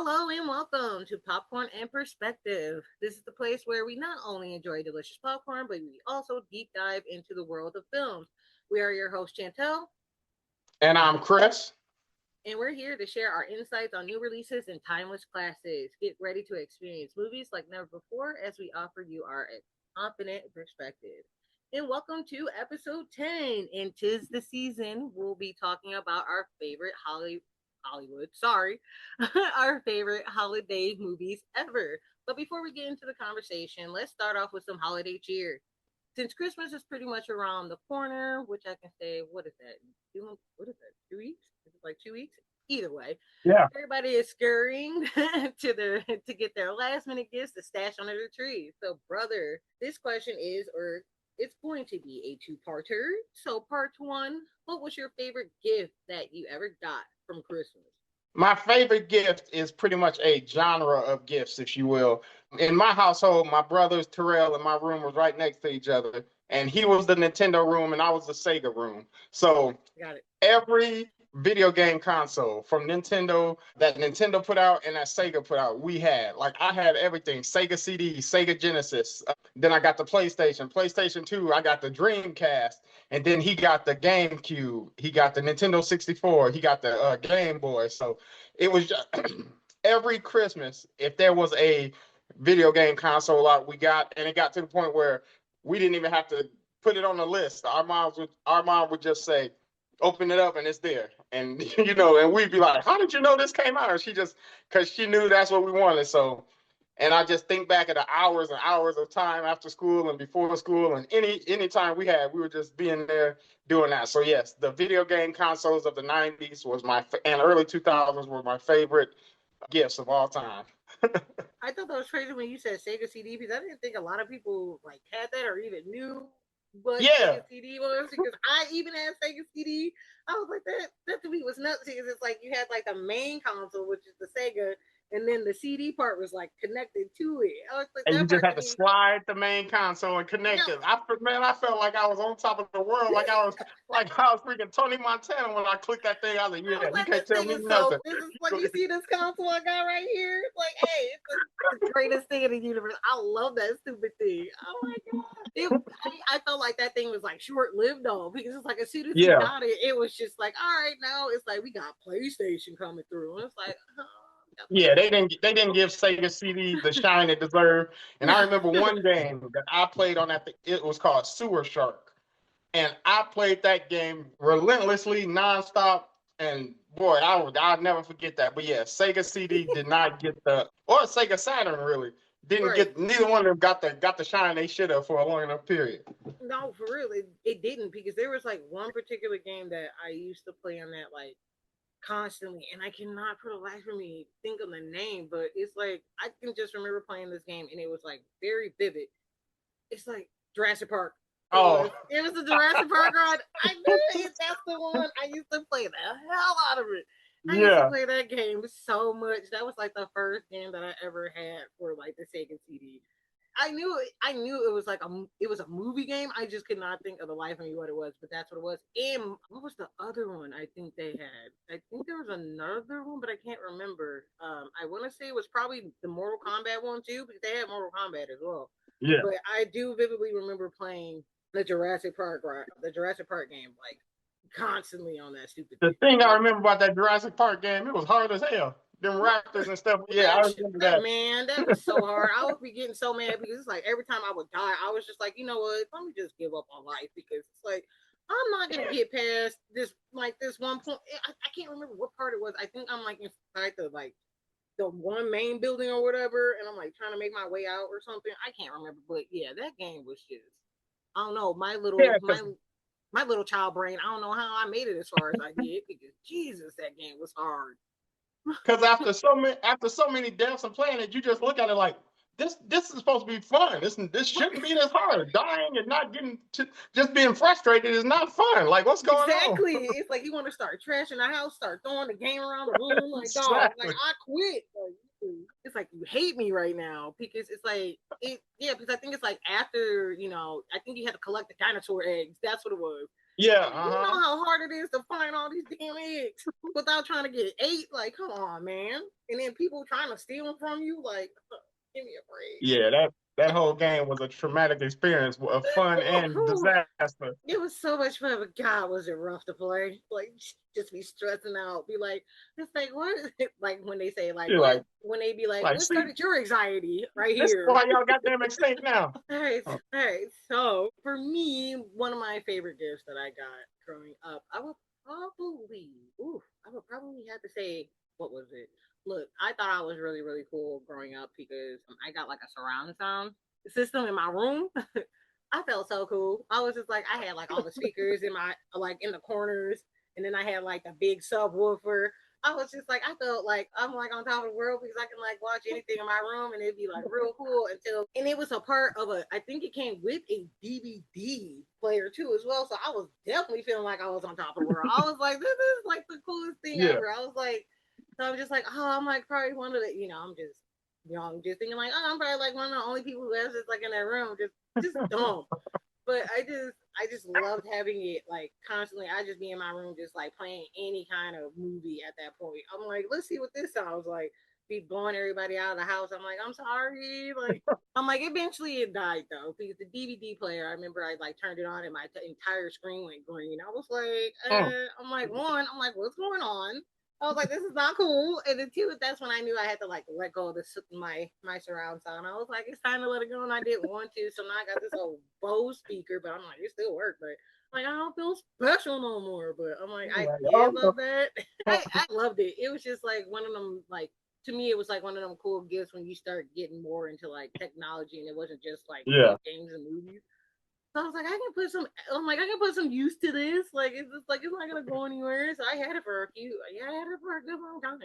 Hello and welcome to Popcorn and Perspective. This is the place where we not only enjoy delicious popcorn, but we also deep dive into the world of films. We are your host, Chantal, And I'm Chris. and we're here to share our insights on new releases and timeless classics. Get ready to experience movies like never before as we offer you our confident perspective. And welcome to episode 10. And 'tis the season. We'll be talking about our favorite Hollywood, sorry, our favorite holiday movies ever. But before we get into the conversation, let's start off with some holiday cheer. Since Christmas is pretty much around the corner, which I can say, what is that? What is that? 2 weeks? Is it like 2 weeks? Either way, Yeah. everybody is scurrying to get their last minute gifts to stash under the tree. So, brother, this question is, or it's going to be a two-parter. So, part one, what was your favorite gift that you ever got from Christmas? My favorite gift is pretty much a genre of gifts, if you will. In my household, my brothers, Terrell, and my room was right next to each other. And he was the Nintendo room and I was the Sega room. So Got it. every video game console from Nintendo that Nintendo put out and that Sega put out, we had. Like I had everything: Sega CD, Sega Genesis. Then I got the PlayStation 2, I got the Dreamcast, and then he got the GameCube, he got the Nintendo 64, he got the Game Boy. So it was just, every Christmas, if there was a video game console out, we got, and it got to the point where we didn't even have to put it on the list. Our mom would just say, open it up and it's there. And and we'd be like, how did you know this came out? And she just, because she knew that's what we wanted. So, and I just think back at the hours and hours of time after school and before school, and any time we had, we were just being there doing that. So yes, the video game consoles of the 90s was and early 2000s were my favorite gifts of all time. I thought that was crazy when you said Sega CD because I didn't think a lot of people like had that or even knew what Yeah. Sega CD was because I even had Sega CD. I was like that to me was nuts because it's like you had like the main console, which is the Sega, and then the CD part was like connected to it. I was like And you that just part had to to me. slide the main console and Yeah, connect it. I felt like I was on top of the world, like I was freaking Tony Montana when I clicked that thing. I was like, I was yeah, you like, can't this tell thing me is so. nothing. This is like you see this console I got right here. It's like, hey, it's the greatest thing in the universe. I love that stupid thing. Oh my god! I felt like that thing was like short lived though because it's like as soon as we Yeah. got it, it was just like, all right, now it's like we got PlayStation coming through, and it's like, Yeah, they didn't give Sega CD the shine it deserved. And I remember one game that I played on it was called Sewer Shark. And I played that game relentlessly, nonstop. And boy, I'll never forget that. But yeah, Sega CD did not get or Sega Saturn really didn't right. get. Neither one of them got the shine they should have for a long enough period. No, for real, it didn't because there was like one particular game that I used to play on that like constantly, and I cannot for the life of me think of the name, but it's like I can just remember playing this game and it was like very vivid. It's like Jurassic Park. It was. Oh, It was a Jurassic Park ride. I knew it. That's the one. I used to play the hell out of it. I used to yeah. play that game so much. That was like the first game that I ever had for like the Sega CD. I knew it was like it was a movie game. I just could not think of the life of me what it was, but that's what it was. And what was the other one I think they had? I think there was another one, but I can't remember. I want to say it was probably the Mortal Kombat one too, because they had Mortal Kombat as well. Yeah. But I do vividly remember playing the Jurassic Park game, like constantly on that stupid The thing. thing I Like, remember about that Jurassic Park game, it was hard as hell. Them raptors and stuff. Yeah, I remember that. man, that was so hard. I would be getting so mad because it's like every time I would die, I was just like, you know what? Let me just give up on life because it's like I'm not gonna get past this one point. I can't remember what part it was. I think I'm like inside the one main building or whatever, and I'm like trying to make my way out or something. I can't remember, but yeah, that game was just I don't know Yeah, my little child brain. I don't know how I made it as far as I did because Jesus, that game was hard. because after so many deaths and playing it, you just look at it like this is supposed to be fun. This shouldn't be this hard. Dying and not just being frustrated is not fun. Like what's going on? Exactly. It's like you want to start trashing the house, start throwing the game around the room. Like, dog, like Exactly. I quit. Like, it's like you hate me right now because it's like it. Yeah, because I think it's like after I think you had to collect the dinosaur eggs. That's what it was. Yeah, You know how hard it is to find all these damn eggs without trying to get 8? Like, come on, man. And then people trying to steal them from you. Like, give me a break. Yeah, that whole game was a traumatic experience, of fun and disaster. It was so much fun, but God, was it rough to play? Like, just be stressing out, be like, it's like what? Like when they say like You're what? When they be like, what see, started your anxiety right this is here? why y'all goddamn extinct now. All right. So for me, one of my favorite gifts that I got growing up, I would probably have to say, what was it? Look, I thought I was really, really cool growing up because I got like a surround sound system in my room. I felt so cool. I was just like, I had like all the speakers in my like in the corners, and then I had like the big subwoofer. I was just like, I felt like I'm like on top of the world because I can like watch anything in my room and it'd be like real cool until, and it was a part of I think it came with a DVD player too as well. So I was definitely feeling like I was on top of the world. I was like, this is like the coolest thing Yeah. ever. I was like, so I'm just like, oh, I'm like probably one of the, I'm just thinking like, oh, I'm probably like one of the only people who has this like in that room, just dumb. But I just loved having it like constantly. I just be in my room just like playing any kind of movie at that point. I'm like, let's see what this sounds like. Be blowing everybody out of the house. I'm like, I'm sorry. Like, I'm like, eventually it died though because the DVD player. I remember I like turned it on and my entire screen went green. I was like, I'm like, one. I'm like, what's going on? I was like, this is not cool. And then two, that's when I knew I had to like let go of my surround sound. I was like, it's time to let it go, and I didn't want to. So now I got this old Bose speaker, but I'm like, it still works. But like, I don't feel special no more. But I'm like, I did love that. I loved it. It was just like one of them, like to me, it was like one of them cool gifts when you start getting more into like technology, and it wasn't just like games and movies. So I was like, I can put some use to this. Like, it's just like it's not gonna go anywhere. So I had it for I had it for a good long time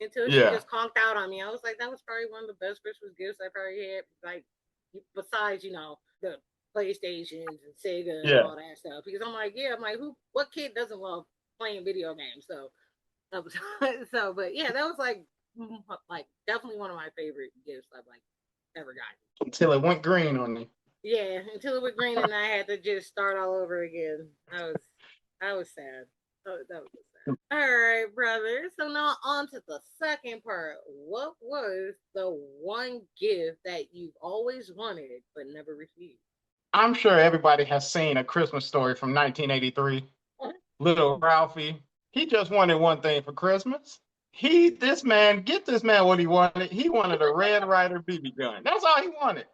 until she just conked out on me. I was like, that was probably one of the best Christmas gifts I probably had. Like, besides, the PlayStations and Sega and all that stuff. Because I'm like, what kid doesn't love playing video games? So that was but yeah, that was like definitely one of my favorite gifts I've like ever gotten. Until it went green on me. Yeah, until it was green and I had to just start all over again. I was sad. That was sad. All right, brother. So now on to the second part. What was the one gift that you've always wanted but never received? I'm sure everybody has seen A Christmas Story from 1983. Little Ralphie. He just wanted one thing for Christmas. Get this man what he wanted. He wanted a Red Ryder BB gun. That's all he wanted.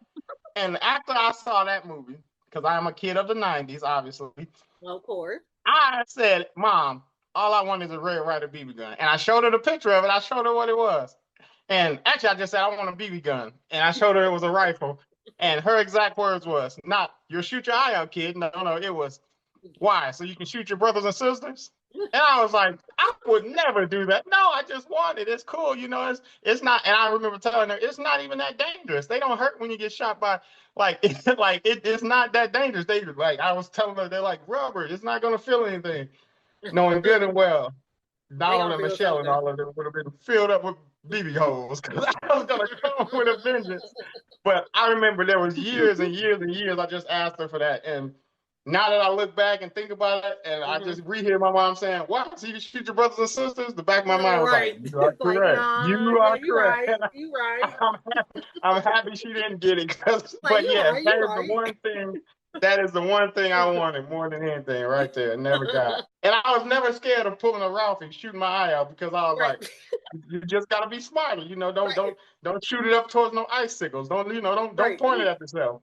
And after I saw that movie, because I'm a kid of the 90s, obviously. Of course. I said, Mom, all I want is a Red Ryder BB gun. And I showed her the picture of it. I showed her what it was. And actually, I just said, I want a BB gun. And I showed her it was a rifle. And her exact words was, not, you'll shoot your eye out, kid. No, it was, why? So you can shoot your brothers and sisters? And I was like, I would never do that. No, I just want it. It's cool. It's not. And I remember telling her, it's not even that dangerous. They don't hurt when you get shot by, it's not that dangerous. I was telling her, they're like rubber. It's not going to feel anything. Knowing good and well, Donald and Michelle something. And all of them would have been filled up with BB holes because I was going to come with a vengeance. But I remember there was years and years and years I just asked her for that. And now that I look back and think about it, and I just rehear my mom saying, "Why? So you shoot your brothers and sisters?" The back of my mind was like, "You are correct. Nah, you are correct. You right. I'm happy she didn't get it." But yeah, that is the one thing I wanted more than anything right there. Never got. And I was never scared of pulling a Ralphie, shooting my eye out because I was like, you just gotta be smarter. Don't shoot it up towards no icicles. Don't point it at yourself.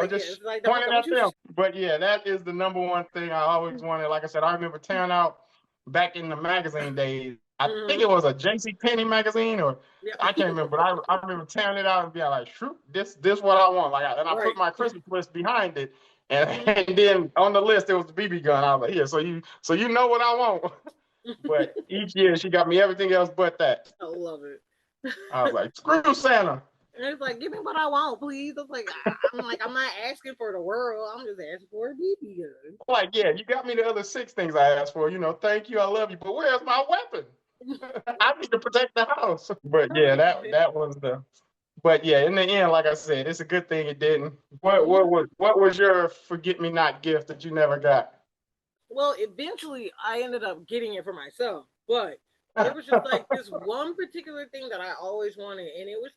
Just like, point it at them. But yeah, that is the number one thing I always wanted. Like I said, I remember tearing out back in the magazine days. I think it was a J.C. Penney magazine, or I can't remember. But I remember tearing it out and being like, "Shoot, this what I want." And I put my Christmas list behind it, and then on the list it was the BB gun. I was like, "Yeah, so you know what I want." But each year she got me everything else but that. I love it. I was like, "Screw Santa." And it's like, give me what I want, please. It's like, I'm not asking for the world. I'm just asking for a BB gun. Like, yeah, you got me the other 6 things I asked for. Thank you, I love you. But where's my weapon? I need to protect the house. But yeah, that was the. But yeah, in the end, like I said, it's a good thing it didn't. What was your forget me not gift that you never got? Well, eventually I ended up getting it for myself, but it was just like this one particular thing that I always wanted, and it was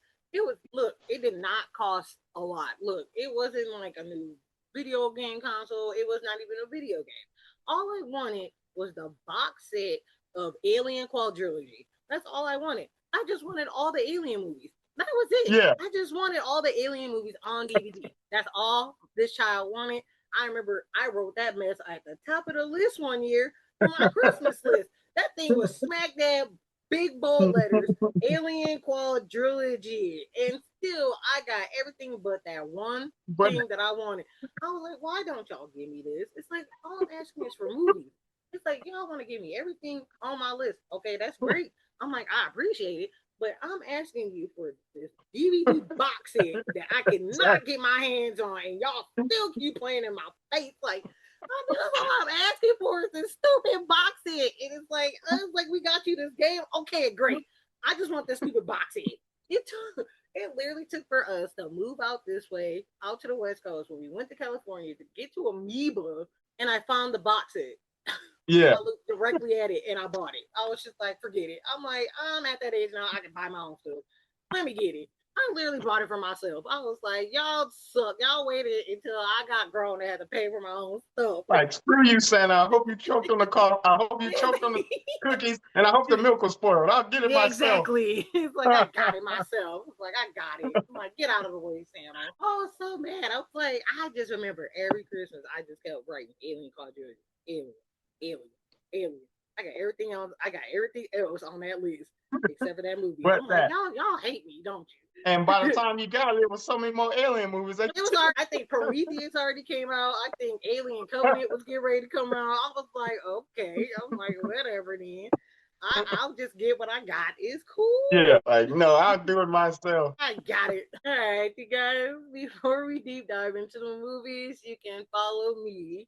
look, it did not cost a lot. Look, it wasn't like a new video game console. It was not even a video game. All I wanted was the box set of Alien Quadrilogy. That's all I wanted. I just wanted all the Alien movies. That was it. Yeah. I just wanted all the Alien movies on DVD. That's all this child wanted. I remember I wrote that mess at the top of the list one year for my Christmas list. That thing was smack dab, big bold letters, Alien Quadrilogy. And still, I got everything but that one But thing that I wanted. I was like, why don't y'all give me this? It's like, all I'm asking is for movies. It's like, y'all want to give me everything on my list. Okay, that's great. I'm like, I appreciate it. But I'm asking you for this DVD box set that I cannot get my hands on, and y'all still keep playing in my face. Like, that's all I'm asking for is this stupid box set. And it's like we got you this game. Okay, great. I just want this stupid box set. It literally took for us to move out this way, out to the West Coast, when we went to California to get to Amoeba, and I found the box set. yeah, I looked directly at it and I bought it. I was just like, forget it. I'm like, I'm at that age now. I can buy my own stuff. Let me get it. I literally bought it for myself. I was like, y'all suck. Y'all waited until I got grown and had to pay for my own stuff. like screw you, Santa. I hope you choked on the coffee. I hope you choked on the cookies, and I hope the milk was spoiled. I'll get it Yeah, myself. exactly. It's like I got it myself. It's like I got it. I'm like, get out of the way, Santa. Oh, so mad. I was like, I just remember every Christmas I just kept writing Alien Quadrilogy. Alien, Alien, Alien. I got everything else. I got everything else on that list except for that movie. But I'm like, that, y'all hate me, don't and by the you? time you got it, there was so many more alien movies. It was already, I think Prometheus already came out. I think Alien Covenant was getting ready to come out. I was like, okay. I'm like, whatever then. I'll just get what I got. It's yeah, cool. like no, I'll do it myself. I got it. All right, you guys. Before we deep dive into the movies, you can follow me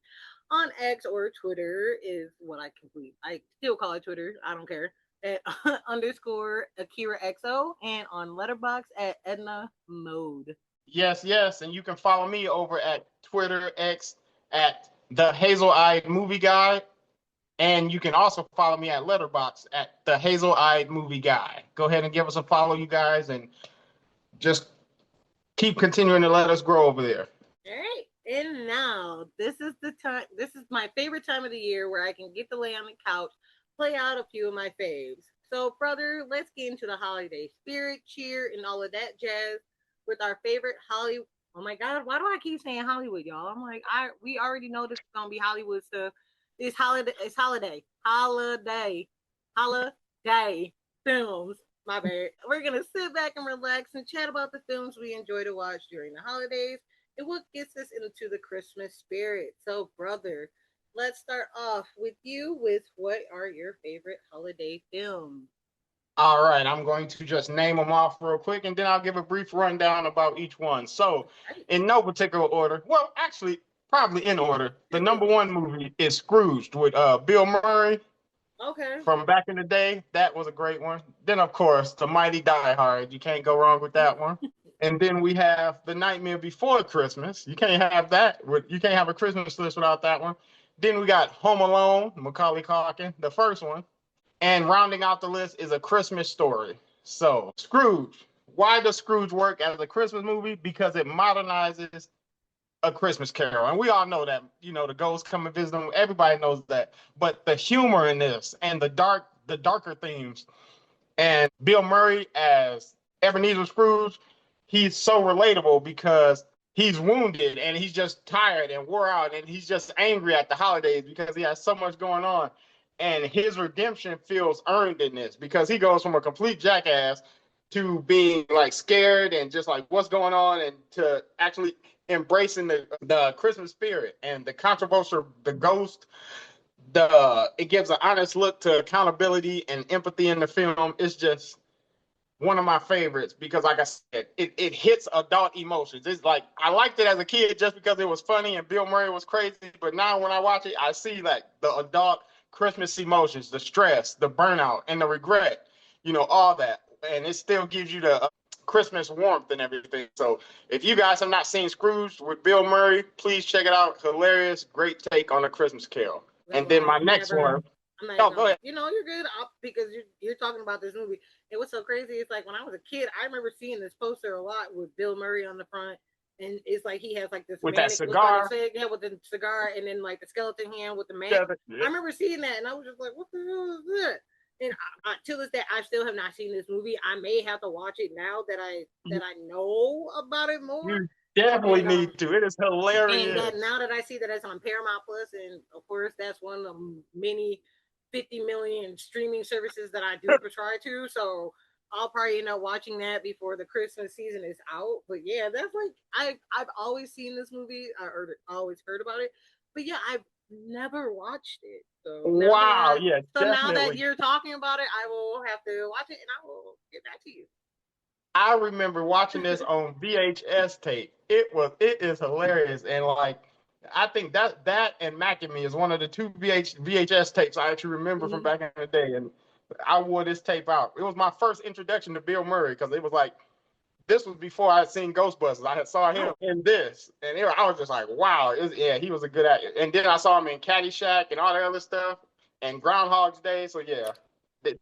on X or Twitter. Is what I complete. I still call it Twitter. I don't care. At underscore Akira XO and on Letterbox at Edna Mode. Yes, yes, and you can follow me over at Twitter X at the Hazel Eyed Movie Guy, and you can also follow me at Letterbox at the Hazel Eyed Movie Guy. Go ahead and give us a follow, you guys, and just keep continuing to let us grow over there. All right. And now, this is the time, this is my favorite time of the year where I can get to lay on the couch, play out a few of my faves. So, brother, let's get into the holiday spirit, cheer, and all of that jazz with our favorite Hollywood. Oh my God, why do I keep saying Hollywood, y'all? I'm like, we already know this is gonna be Hollywood stuff. Holiday films. My bad. We're gonna sit back and relax and chat about the films we enjoy to watch during the holidays and what gets us into the Christmas spirit. So, brother, let's start off with you with what are your favorite holiday films? All right, I'm going to just name them off real quick, and then I'll give a brief rundown about each one. So, Right. in no particular order, well, actually, probably in order, the number one movie is Scrooged with Bill Murray Okay. from back in the day. That was a great one. Then, of course, The Mighty Die Hard. You can't go wrong with that one. And then we have The Nightmare Before Christmas. You can't have that. You can't have a Christmas list without that one. Then we got Home Alone, Macaulay Culkin, the first one. And rounding out the list is A Christmas Story. So, Scrooge. Why does Scrooge work as a Christmas movie? Because it modernizes A Christmas Carol. And we all know that, the ghosts come and visit them. Everybody knows that. But the humor in this and the darker themes, and Bill Murray as Ebenezer Scrooge, he's so relatable because he's wounded and he's just tired and wore out and he's just angry at the holidays because he has so much going on. And his redemption feels earned in this because he goes from a complete jackass to being like scared and just like what's going on and to actually embracing the Christmas spirit and the controversial, the ghost, it gives an honest look to accountability and empathy in the film. It's just one of my favorites because, like I said, it hits adult emotions. It's like I liked it as a kid just because it was funny and Bill Murray was crazy. But now when I watch it, I see like the adult Christmas emotions, the stress, the burnout, and the regret. All that, and it still gives you the Christmas warmth and everything. So if you guys have not seen Scrooge with Bill Murray, please check it out. Hilarious, great take on A Christmas Carol. And Well, then I my next never. one. I'm not even Oh, gonna go lie. ahead. You're good because you're talking about this movie. And what's so crazy is like when I was a kid, I remember seeing this poster a lot with Bill Murray on the front, and it's like he has like this With that manic look on his cigar. face, yeah, with the cigar, and then like the skeleton hand with the man. Yeah, I remember seeing that, and I was just like, "What the hell is that?" And till this day, I still have not seen this movie. I may have to watch it now that I know about it more. you definitely And need to. It is and that hilarious. now that I see that it's on Paramount Plus, and of course that's one of many 50 million streaming services that I do subscribe to. So I'll probably end up watching that before the Christmas season is out. But yeah, that's like I've always seen this movie or always heard about it. But yeah, I've never watched it. Wow, yeah, So now that definitely. you're talking about it, I will have to watch it and I will get back to you. I remember watching this on VHS tape. It is hilarious. And like I think that and Mac and Me is one of the two VHS tapes I actually remember from Mm-hmm. back in the day. And I wore this tape out. It was my first introduction to Bill Murray because it was like this was before I had seen Ghostbusters. I had saw him in this, and I was just like, wow, yeah, he was a good actor. And then I saw him in Caddyshack and all that other stuff, and Groundhog's Day. So yeah,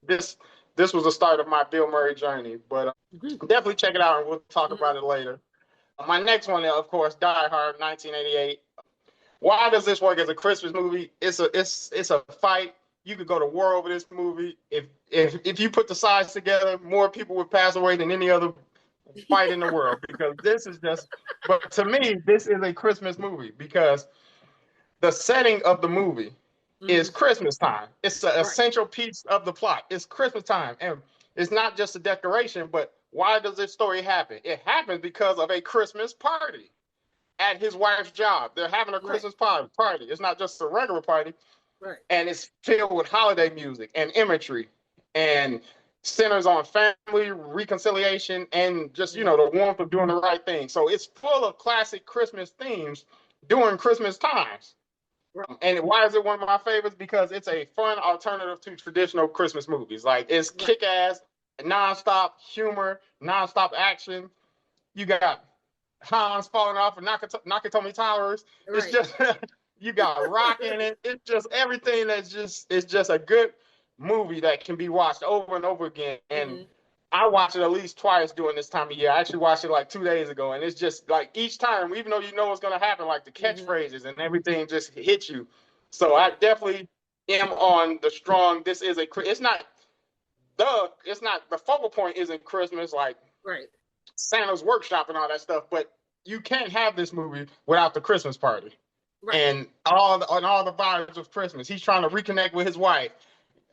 this was the start of my Bill Murray journey. But definitely check it out, and we'll talk about it later. My next one, of course, Die Hard, 1988. Why does this work as a Christmas movie? It's a fight. You could go to war over this movie. If you put the sides together, more people would pass away than any other fight in the world because this is just. But to me, this is a Christmas movie because the setting of the movie is Christmas time. It's an essential piece of the plot. It's Christmas time, and it's not just a decoration. But why does this story happen? It happens because of a Christmas party at his wife's job. They're having a Christmas party. It's not just a regular party, and it's filled with holiday music and imagery and centers on family reconciliation and just the warmth of doing the right thing. So it's full of classic Christmas themes during Christmas times. And why is it one of my favorites? Because it's a fun alternative to traditional Christmas movies. Like it's kick-ass, nonstop humor, nonstop action. You got Hans falling off of Nakatomi Towers. It's just you got rock in it. It's just everything it's just a good movie that can be watched over and over again. And I watch it at least twice during this time of year. I actually watched it like 2 days ago, and it's just like each time, even though you know what's gonna happen, like the catchphrases and everything just hits you. So I definitely am on the strong. This is it's not the focal point isn't Christmas like Santa's workshop and all that stuff, but you can't have this movie without the Christmas party and all the vibes of Christmas. He's trying to reconnect with his wife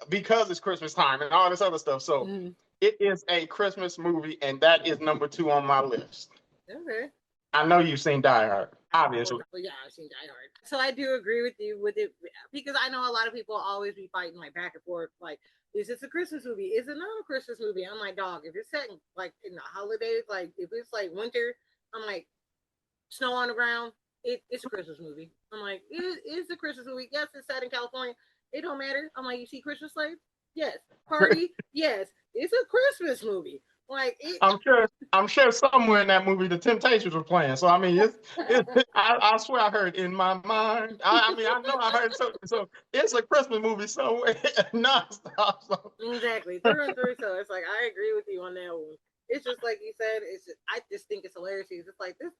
because it's Christmas time and all this other stuff. So it is a Christmas movie, and that is number 2 on my list. Okay. I know you've seen Die Hard, obviously. Well, yeah, I've seen Die Hard. So I do agree with you with it because I know a lot of people always be fighting like back and forth, like, is this a Christmas movie? Is it not a Christmas movie? I'm like, dog, if it's set in, like in the holidays, like if it's like winter, I'm like, snow on the ground, it's a Christmas movie. I'm like, it is a Christmas movie. Yes, it's set in California. It don't matter. I'm like, you see Christmas lights? Yes. Party? Yes. It's a Christmas movie. Like I'm sure somewhere in that movie the Temptations were playing. So I mean, I swear I heard in my mind. I mean, I know I heard so it's a Christmas movie somewhere nonstop. So. Exactly, through and through. So it's like I agree with you on that one. It's just like you said. I just think it's hilarious. It's just like this.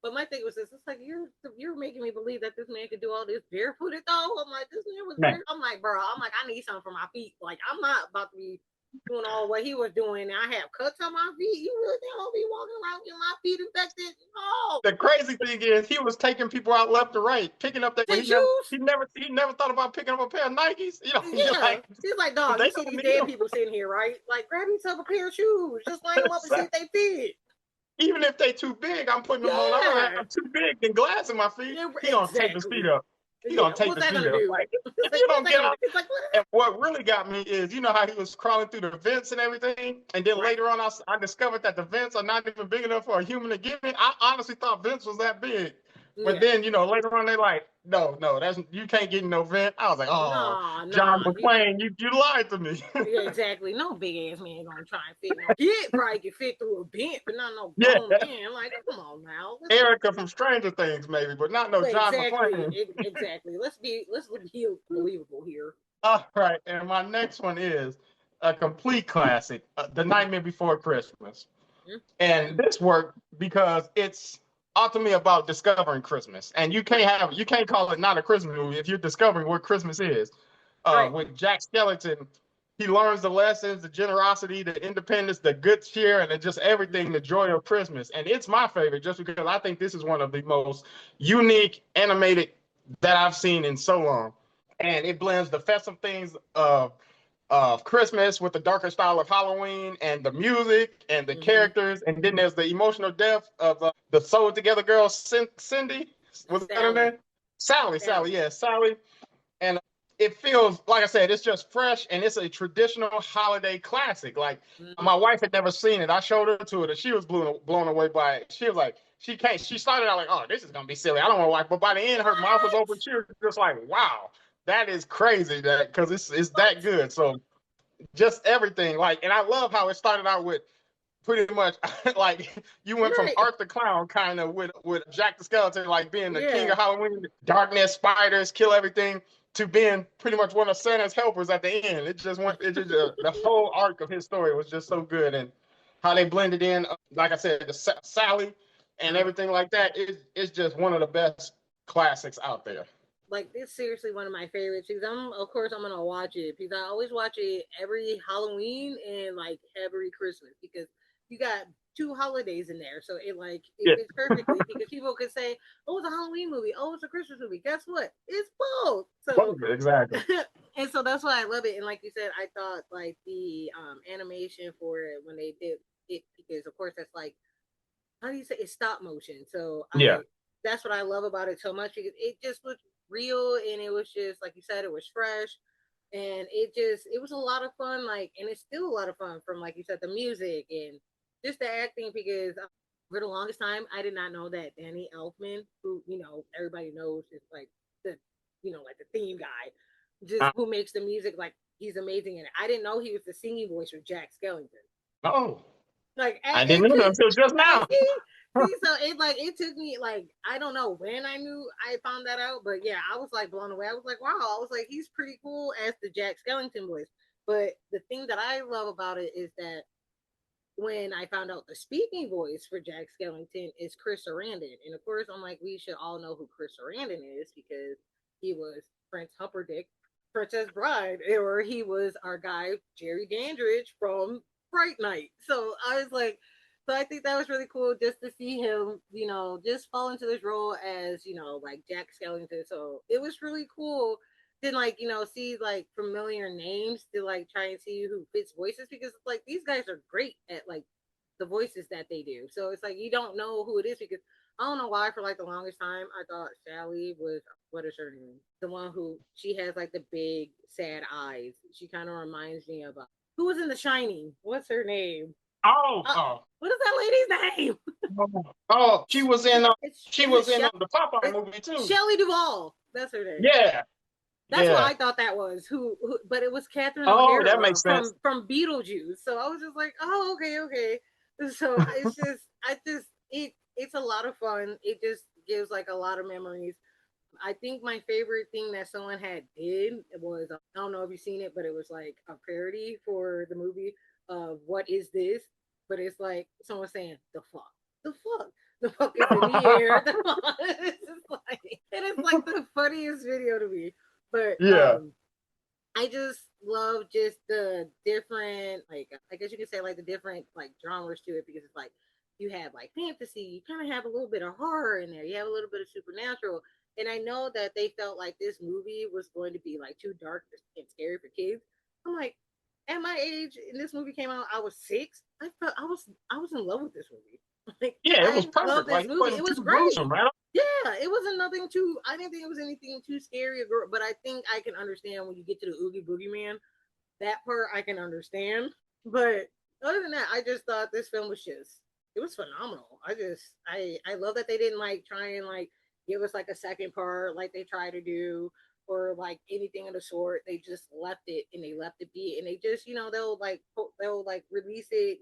But my thing was this: it's like you're making me believe that this man could do all this barefooted though. I'm like, this man was. I'm like, bro. I'm like, I need something for my feet. Like, I'm not about to be doing all what he was doing. And I have cuts on my feet. You really think I'll be walking around getting my feet infected? No. The crazy thing is, he was taking people out left to right, picking up shoes. He never thought about picking up a pair of Nikes. Yeah, he's like, dog. You see these dead people sitting here, right? Like, grab yourself a pair of shoes. Just line them up and see if they fit. Even if they too big, I'm putting them on. I'm have too big than glass in my feet. He gonna take his feet up. He gonna take his feet up. Like, if you don't get up. And what really got me is, you know how he was crawling through the vents and everything, and then later on, I discovered that the vents are not even big enough for a human to get in. I honestly thought vents was that big, But Yeah. then, later on, they like, no, that's you can't get no vent. I was like, oh, Nah, John nah. McClane, you lied to me. Yeah, exactly. No big ass man gonna try and fit no kid probably can fit through a vent, but not no Yeah, grown man. Like, come on now. Erica from Stranger Things, maybe, but not no John Exactly, McClane. exactly. Let's be believable here. All right, and my next one is a complete classic, The Nightmare Before Christmas. And this worked because it's ultimately about discovering Christmas. And Right, you can't call it not a Christmas movie if you're discovering what Christmas is. right. With Jack Skellington, he learns the lessons, the generosity, the independence, the good cheer, and just everything, the joy of Christmas. And it's my favorite just because I think this is one of the most unique animated that I've seen in so long. And it blends the festive things of Christmas with the darker style of Halloween and the music and the Mm-hmm. characters. And then there's the emotional depth of the Soul Together girl, Cindy. Was that her Sally, name? Sally, Sally. yeah, Sally. And it feels, like I said, it's just fresh and it's a traditional holiday classic. Like Mm-hmm. my wife had never seen it. I showed her to it and she was blown away by it. She was like, she started out like, oh, this is going to be silly. I don't want to watch. But by the end, her mouth was What? open. She was just like, wow, that is crazy because it's that What? good. So just everything. Like, and I love how it started out with pretty much like you went from Right. Art the Clown kind of with Jack the Skeleton, like being the king Yeah. of Halloween, darkness, spiders, kill everything, to being pretty much one of Santa's helpers at the end. It just the whole arc of his story was just so good, and how they blended in, like I said, the Sally and Uh-huh. everything like that. It's just one of the best classics out there. Like it's seriously one of my favorites because of course I'm gonna watch it because I always watch it every Halloween and like every Christmas because you got two holidays in there, so it Yeah, fits perfectly because people could say, "Oh, it's a Halloween movie. Oh, it's a Christmas movie." Guess what? It's both. So exactly. and so that's why I love it. And like you said, I thought like the animation for it when they did it because of course that's like how do you say it's stop motion. So Yeah. I that's what I love about it so much because it just looked real and it was just like you said, it was fresh and it was a lot of fun. Like and it's still a lot of fun from like you said, the music and just the acting because for the longest time I did not know that Danny Elfman, who everybody knows is like the like the theme guy, just Uh, who makes the music like he's amazing in it. I didn't know he was the singing voice for Jack Skellington. oh, Like I didn't it know that took until just now. see, so it took me like I don't know when I knew I found that out, but yeah, I was like blown away. I was like, wow, I was like, he's pretty cool as the Jack Skellington voice. But the thing that I love about it is that when I found out the speaking voice for Jack Skellington is Chris Sarandon, and of course I'm like, we should all know who Chris Sarandon is because he was Prince Humperdinck, Princess Bride, or he was our guy Jerry Dandridge from Fright Night. So I was like, so I think that was really cool just to see him, just fall into this role as, like Jack Skellington. So it was really cool. Then like, see like familiar names to like try and see who fits voices because like these guys are great at like the voices that they do. So it's like you don't know who it is because I don't know why for like the longest time I thought Sally was what is her name? The one who she has like the big sad eyes. She kind of reminds me of who was in The Shining. What's her name? Oh, Uh, oh, what is that lady's name? oh, It's she is it was in Shelley? the Popeye It, movie too. Shelley Duvall. That's her name. Yeah, That's what yeah. I thought that was. But it was Catherine Oh, that O'Hara makes sense. from Beetlejuice. So I was just like, oh, okay, okay. So it's just, it's a lot of fun. It just gives like a lot of memories. I think my favorite thing that someone had did was I don't know if you've seen it, but it was like a parody for the movie of What Is This? But it's like someone saying the fuck, the fuck is in the air. The fuck. It's just like it is like the funniest video to me. But Yeah. I just love just the different, like, I guess you could say like the different like genres to it because it's like you have like fantasy, you kind of have a little bit of horror in there, you have a little bit of supernatural. And I know that they felt like this movie was going to be like too dark and scary for kids. I'm like, at my age, and this movie came out, I was 6. I was in love with this movie. Like Yeah, it was I love perfect. this Like it movie. It wasn't was too gruesome, great. right? Yeah, it wasn't nothing too. I didn't think it was anything too scary, but I think I can understand when you get to the Oogie Boogie Man. That part I can understand, but other than that, I just thought this film was just it was phenomenal. I love that they didn't like try and like give us like a second part, like they try to do, or like anything of the sort. They just left it and they left it be, and they just they'll like release it,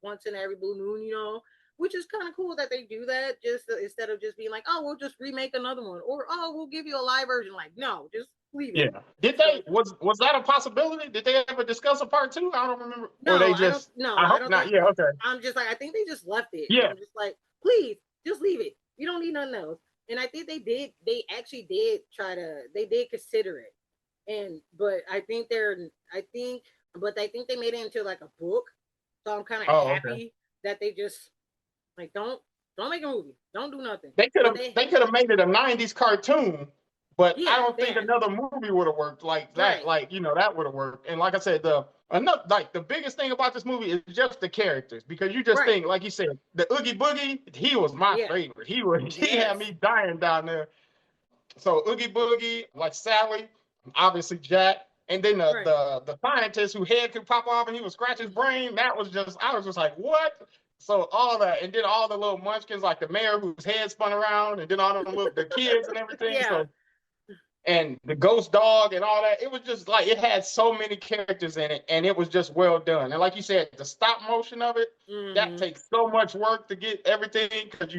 once in every blue moon, which is kind of cool that they do that. Just instead of just being like, oh, we'll just remake another one, or oh, we'll give you a live version. Like, no, just leave it. Yeah. Did So they was that a possibility? Did they ever discuss a part two? I don't remember. Or no, they I don't. just No, I I hope don't not. think. Yeah, okay. I'm just like I think they just left it, and Yeah. I'm just like, please, just leave it. You don't need nothing else. And I think they did. They actually did try to. They did consider it, and but I think they're. I think, but I think they made it into like a book. So I'm kind of Oh, okay. happy that they just like don't make a movie, don't do nothing. They could But have they could have made it a 90s cartoon, but I yeah, don't think that another movie would have worked like that. right, Like, that would have worked. And like I said, the biggest thing about this movie is just the characters, because you just right, think, like you said, the Oogie Boogie, he was my yeah, favorite. He had yes, me dying down there. So Oogie Boogie, like Sally, obviously Jack, and then the right. the the scientist who head could pop off and he would scratch his brain. That was just I was just like, what? So all that, and then all the little munchkins, like the mayor whose head spun around, and then all the kids and everything. Yeah. So, and the ghost dog and all that. It was just like it had so many characters in it, and it was just well done. And like you said, the stop motion of it, that Mm-hmm. takes so much work to get everything, because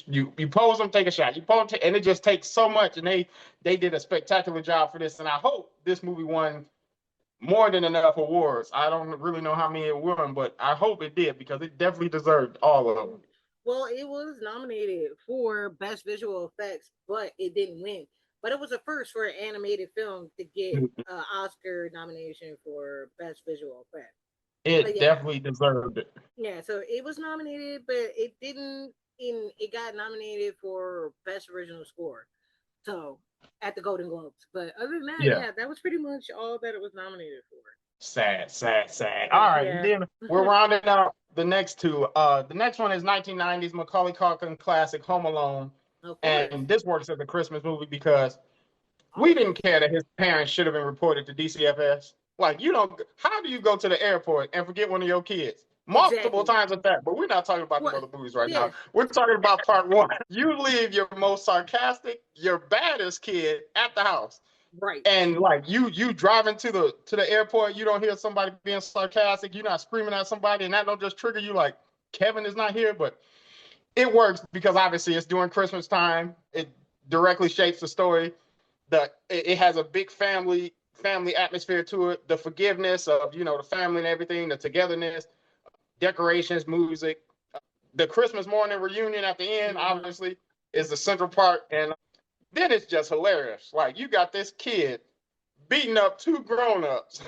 you pose them, take a shot, you pose them, and it just takes so much. And they did a spectacular job for this. And I hope this movie won more than enough awards. I don't really know how many it won, but I hope it did, because it definitely deserved all of them. Well, it was nominated for best visual effects, but it didn't win. But it was a first for an animated film to get an Oscar nomination for best visual effect. But It yeah, definitely deserved it. yeah. So it was nominated, but it didn't. It got nominated for best original score. So at the Golden Globes. But other than that, Yeah. yeah, that was pretty much all that it was nominated for. Sad, sad, sad. All right, and Yeah. then we're rounding out the next two. The next one is 1990s Macaulay Culkin classic Home Alone, Of course. and this works as a Christmas movie because we didn't Always. care that his parents should have been reported to DCFS. Like, how do you go to the airport and forget one of your kids? Multiple Exactly. times at that, but we're not talking about them What? other movies right now. Yeah. We're talking about part one. You leave your most sarcastic, your baddest kid at the house, Right. and like you driving to the airport, you don't hear somebody being sarcastic, you're not screaming at somebody, and that don't just trigger you like Kevin is not here. But it works because obviously it's during Christmas time. It directly shapes the story. It has a big family atmosphere to it. The forgiveness of the family and everything, the togetherness, decorations, music, the Christmas morning reunion at the end, Mm-hmm. obviously, is the central part. And then it's just hilarious. Like, you got this kid beating up two grown-ups.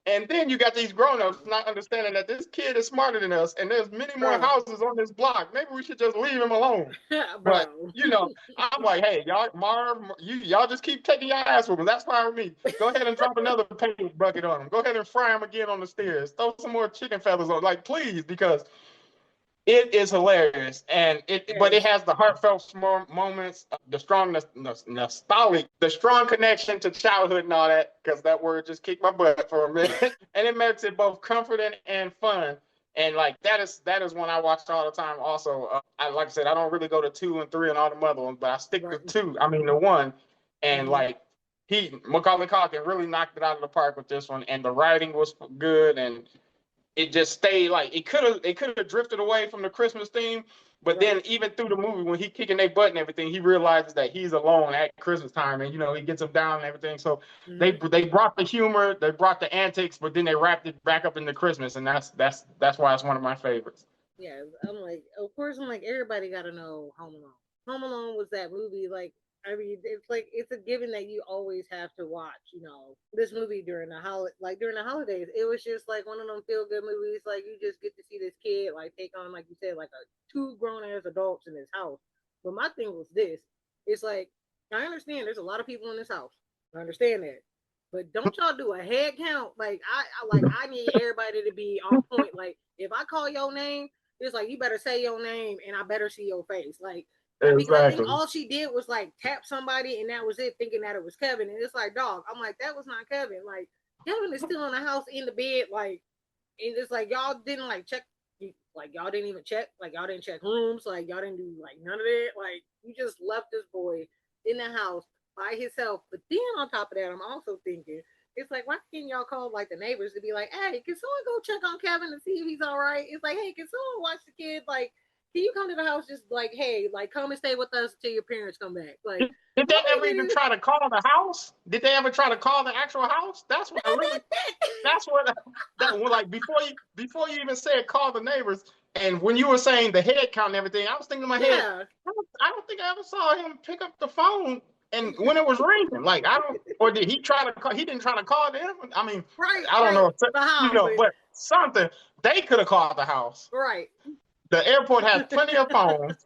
And then you got these grown-ups not understanding that this kid is smarter than us, and there's many more Bro. houses on this block. Maybe we should just leave him alone. But Bro. I'm like, hey, y'all, Marv, y'all just keep taking your ass with him. That's fine with me. Go ahead and drop another paint bucket on him. Go ahead and fry him again on the stairs. Throw some more chicken feathers on, like, please, because it is hilarious, but it Yes. has the heartfelt moments, the strong nostalgic, the strong connection to childhood and all that. Because that word just kicked my butt for a minute, and it makes it both comforting and fun. And like that is one I watched all the time. Also, like I said, I don't really go to two and three and all the other ones, but I stick to Right. two. I mean the one, and Mm-hmm. like Macaulay Culkin really knocked it out of the park with this one, and the writing was good, and it just stayed like it could have drifted away from the Christmas theme. But Right. then even through the movie, when he kicking their butt and everything, he realizes that he's alone at Christmas time, and he gets him down and everything. So they Mm-hmm. they brought the humor, they brought the antics, but then they wrapped it back up into Christmas, and that's why it's one of my favorites. Yeah. I'm like, of course, I'm like, everybody got to know Home Alone. Home Alone was that movie. Like, I mean, it's like it's a given that you always have to watch. This movie during during the holidays. It was just like one of them feel good movies. Like you just get to see this kid like take on, like you said, like a two grown ass adults in his house. But my thing was this: it's like I understand there's a lot of people in this house. I understand that. But don't y'all do a head count? Like I need everybody to be on point. Like if I call your name, it's like you better say your name and I better see your face. Like because I think Exactly. all she did was like tap somebody and that was it, thinking that it was Kevin. And it's like, dog, I'm like, that was not Kevin. Like Kevin is still in the house in the bed, like, and it's like y'all didn't like check. Like y'all didn't even check, like y'all didn't check rooms, like y'all didn't do like none of it. Like you just left this boy in the house by himself. But then on top of that, I'm also thinking it's like, why can't y'all call like the neighbors to be like, hey, can someone go check on Kevin to see if he's all right? It's like, hey, can someone watch the kid? Like, can you come to the house just like, hey, like come and stay with us until your parents come back? Like, Did they nobody ever did even it. try to call the house? Did they ever try to call the actual house? That's what I really. That's what that like before you even said call the neighbors. And when you were saying the head count and everything, I was thinking in my head, Yeah. I don't think I ever saw him pick up the phone and when it was ringing. Like I don't, or did he try to call? He didn't try to call them. I mean, Right, I don't right. know, The house, but but something they could have called the house. right. The airport has plenty of phones.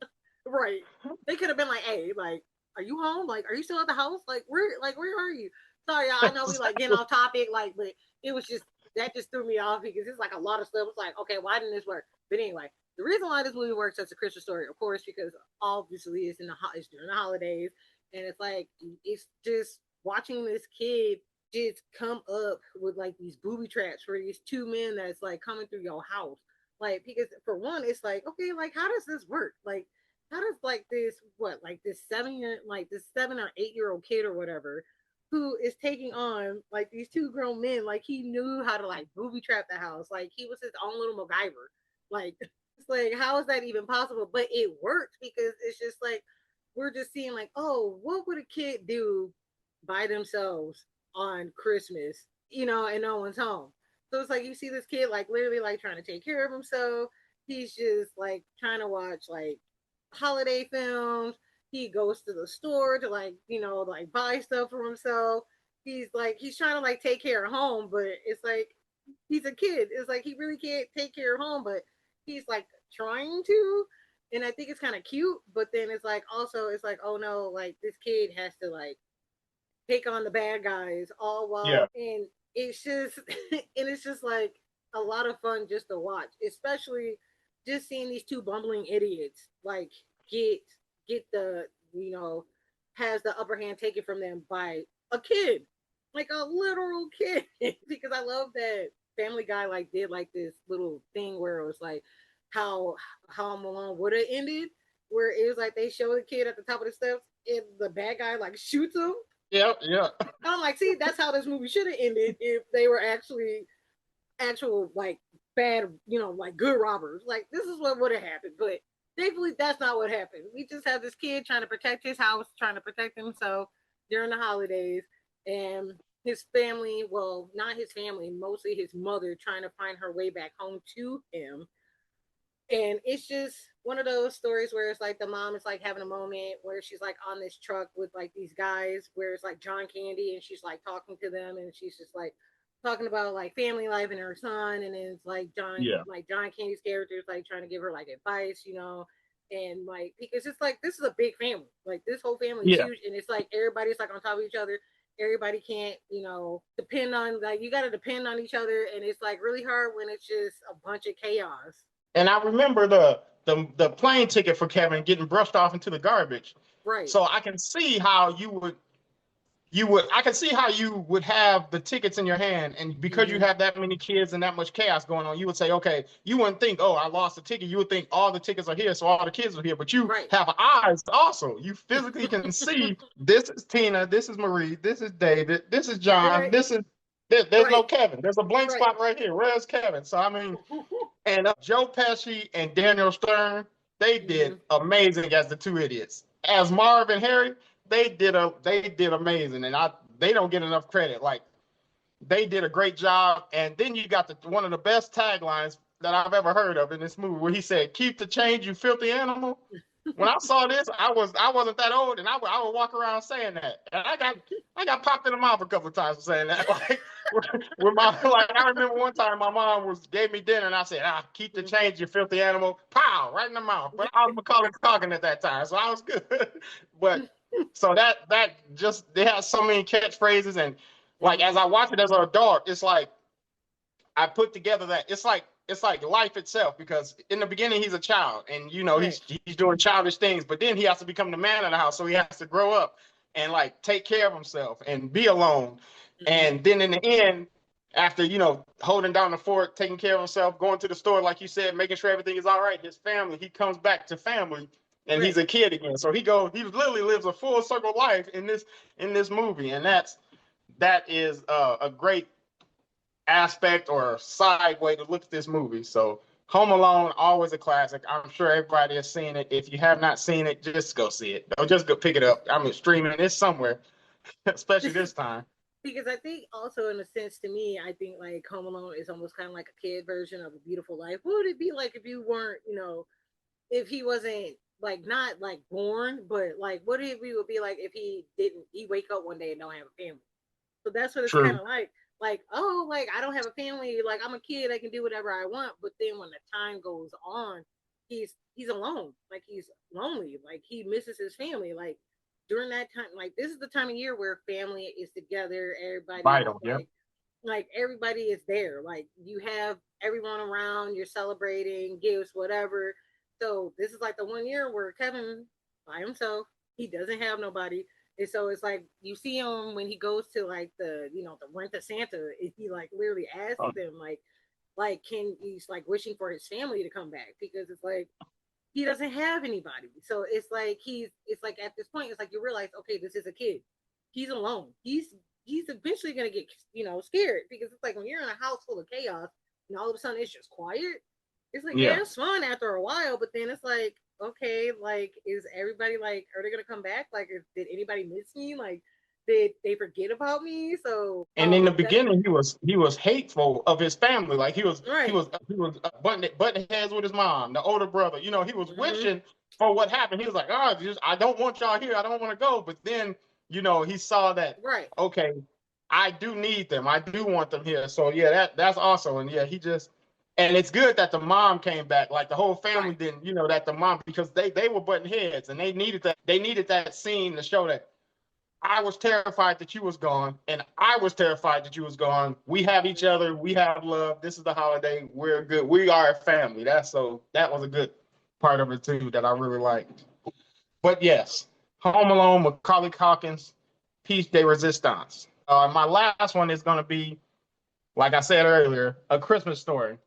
Right. They could have been like, hey, like, are you home? Like, are you still at the house? Where are you? Sorry, I know we like getting off topic, like, but it was just that just threw me off because it's like a lot of stuff. It's like, okay, why didn't this work? But anyway, the reason why this movie works as a Christmas story, of course, because obviously it's during the holidays, and it's like it's just watching this kid just come up with like these booby traps for these two men that's like coming through your house. Like, because for one, it's like, okay, like how does this work? Like how does like this what like this 7 year like this 7 or 8 year old kid or whatever who is taking on like these two grown men, like he knew how to like booby trap the house, like he was his own little MacGyver. Like it's like how is that even possible? But it worked because it's just like we're just seeing like, oh, what would a kid do by themselves on Christmas, and no one's home. So it's like you see this kid like literally like trying to take care of himself. He's just like trying to watch like holiday films. He goes to the store to like, like buy stuff for himself. He's trying to like take care of home, but it's like he's a kid. It's like he really can't take care of home, but he's like trying to. And I think it's kind of cute, but then it's like also it's like, oh no, like this kid has to like take on the bad guys all Yeah. while, and it's just and it's just like a lot of fun just to watch, especially just seeing these two bumbling idiots like get get the has the upper hand taken from them by a kid, like a literal kid. Because I love that Family Guy like did like this little thing where it was like how Home Alone would have ended, where it was like they show the kid at the top of the steps and the bad guy like shoots him. Yeah. Yeah. I'm like, see, that's how this movie should have ended if they were actually actual like bad, like good robbers. Like this is what would have happened, but thankfully that's not what happened. We just have this kid trying to protect his house, trying to protect himself during the holidays, and his family, well, not his family, mostly his mother trying to find her way back home to him. And it's just one of those stories where it's like the mom is like having a moment where she's like on this truck with like these guys where it's like John Candy, and she's like talking to them, and she's just like talking about like family life and her son. And then it's like Yeah. John Candy's character is like trying to give her like advice, and like because it's like this is a big family, like this whole family is Yeah. huge, and it's like everybody's like on top of each other. Everybody can't, depend on, like, you got to depend on each other, and it's like really hard when it's just a bunch of chaos. And I remember the plane ticket for Kevin getting brushed off into the garbage. Right. So I can see how I can see how you would have the tickets in your hand, and because you Mm-hmm. have that many kids and that much chaos going on, you would say, okay, you wouldn't think, oh, I lost a ticket. You would think all the tickets are here, so all the kids are here. But you Right. have eyes also. You physically can see this is Tina, this is Marie, this is David, this is John, Right. there's no Right. Kevin. There's a blank Right. spot right here. Where's Kevin? So I mean, and Joe Pesci and Daniel Stern, they Mm-hmm. did amazing as the two idiots. As Marv and Harry, they did amazing, and they don't get enough credit. Like they did a great job. And then you got one of the best taglines that I've ever heard of in this movie, where he said, "Keep the change, you filthy animal." When I saw this, I wasn't that old, and I would walk around saying that, and I got popped in the mouth a couple of times for saying that. Like with my like, I remember one time my mom gave me dinner, and I said, "Keep the change, you filthy animal." Pow, right in the mouth. But I was Macaulay Culkin at that time, so I was good. But so that just they have so many catchphrases, and like as Mm-hmm. I watch it as an adult, it's like I put together that it's like life itself, because in the beginning he's a child, and Right. he's doing childish things, but then he has to become the man of the house, so he has to grow up and like take care of himself and be alone. Mm-hmm. And then in the end, after, holding down the fort, taking care of himself, going to the store, like you said, making sure everything is all right. His family, he comes back to family, and Right. he's a kid again. So he literally lives a full circle life in this movie, and that is a great aspect or side way to look at this movie. So Home Alone, always a classic. I'm sure everybody has seen it. If you have not seen it, just go see it. Don't just go pick it up. I mean, streaming it somewhere, especially this time. Because I think also in a sense to me, I think like Home Alone is almost kind of like a kid version of A Beautiful Life. What would it be like if you weren't, if he wasn't like not like born, but like what if we would be like if he wake up one day and don't have a family? So that's what it's kind True. of like. Like, oh, like I don't have a family, like I'm a kid, I can do whatever I want. But then when the time goes on, he's alone. Like he's lonely. Like he misses his family. Like during that time, like this is the time of year where family is together, everybody is Vital. Yep. like everybody is there. Like you have everyone around, you're celebrating, gifts, whatever. So this is like the one year where Kevin by himself, he doesn't have nobody. And so it's like you see him when he goes to like the rent a Santa, he like literally asks Oh, them like can he's like wishing for his family to come back because it's like he doesn't have anybody. So it's like at this point, it's like you realize, okay, this is a kid. He's alone. He's eventually gonna get scared because it's like when you're in a house full of chaos and all of a sudden it's just quiet. It's like yeah, yeah. it's fun after a while, but then it's like okay, like is everybody like are they gonna come back? Like did anybody miss me? Like did they forget about me? So And in the beginning, he was hateful of his family. Like he was butting heads with his mom, the older brother. He was mm-hmm. wishing for what happened. He was like, "Oh, I don't want y'all here. I don't want to go." But then, he saw that, Right, okay, I do need them. I do want them here. So yeah, that's awesome. And yeah, and it's good that the mom came back. Like the whole family right, didn't, that the mom, because they were butting heads, and they needed that scene to show that I was terrified that you was gone, and I was terrified that you was gone. We have each other. We have love. This is the holiday. We're good. We are a family. That was a good part of it too that I really liked. But yes, Home Alone, Macaulay Culkin's Piece de Resistance. My last one is gonna be, like I said earlier, A Christmas Story,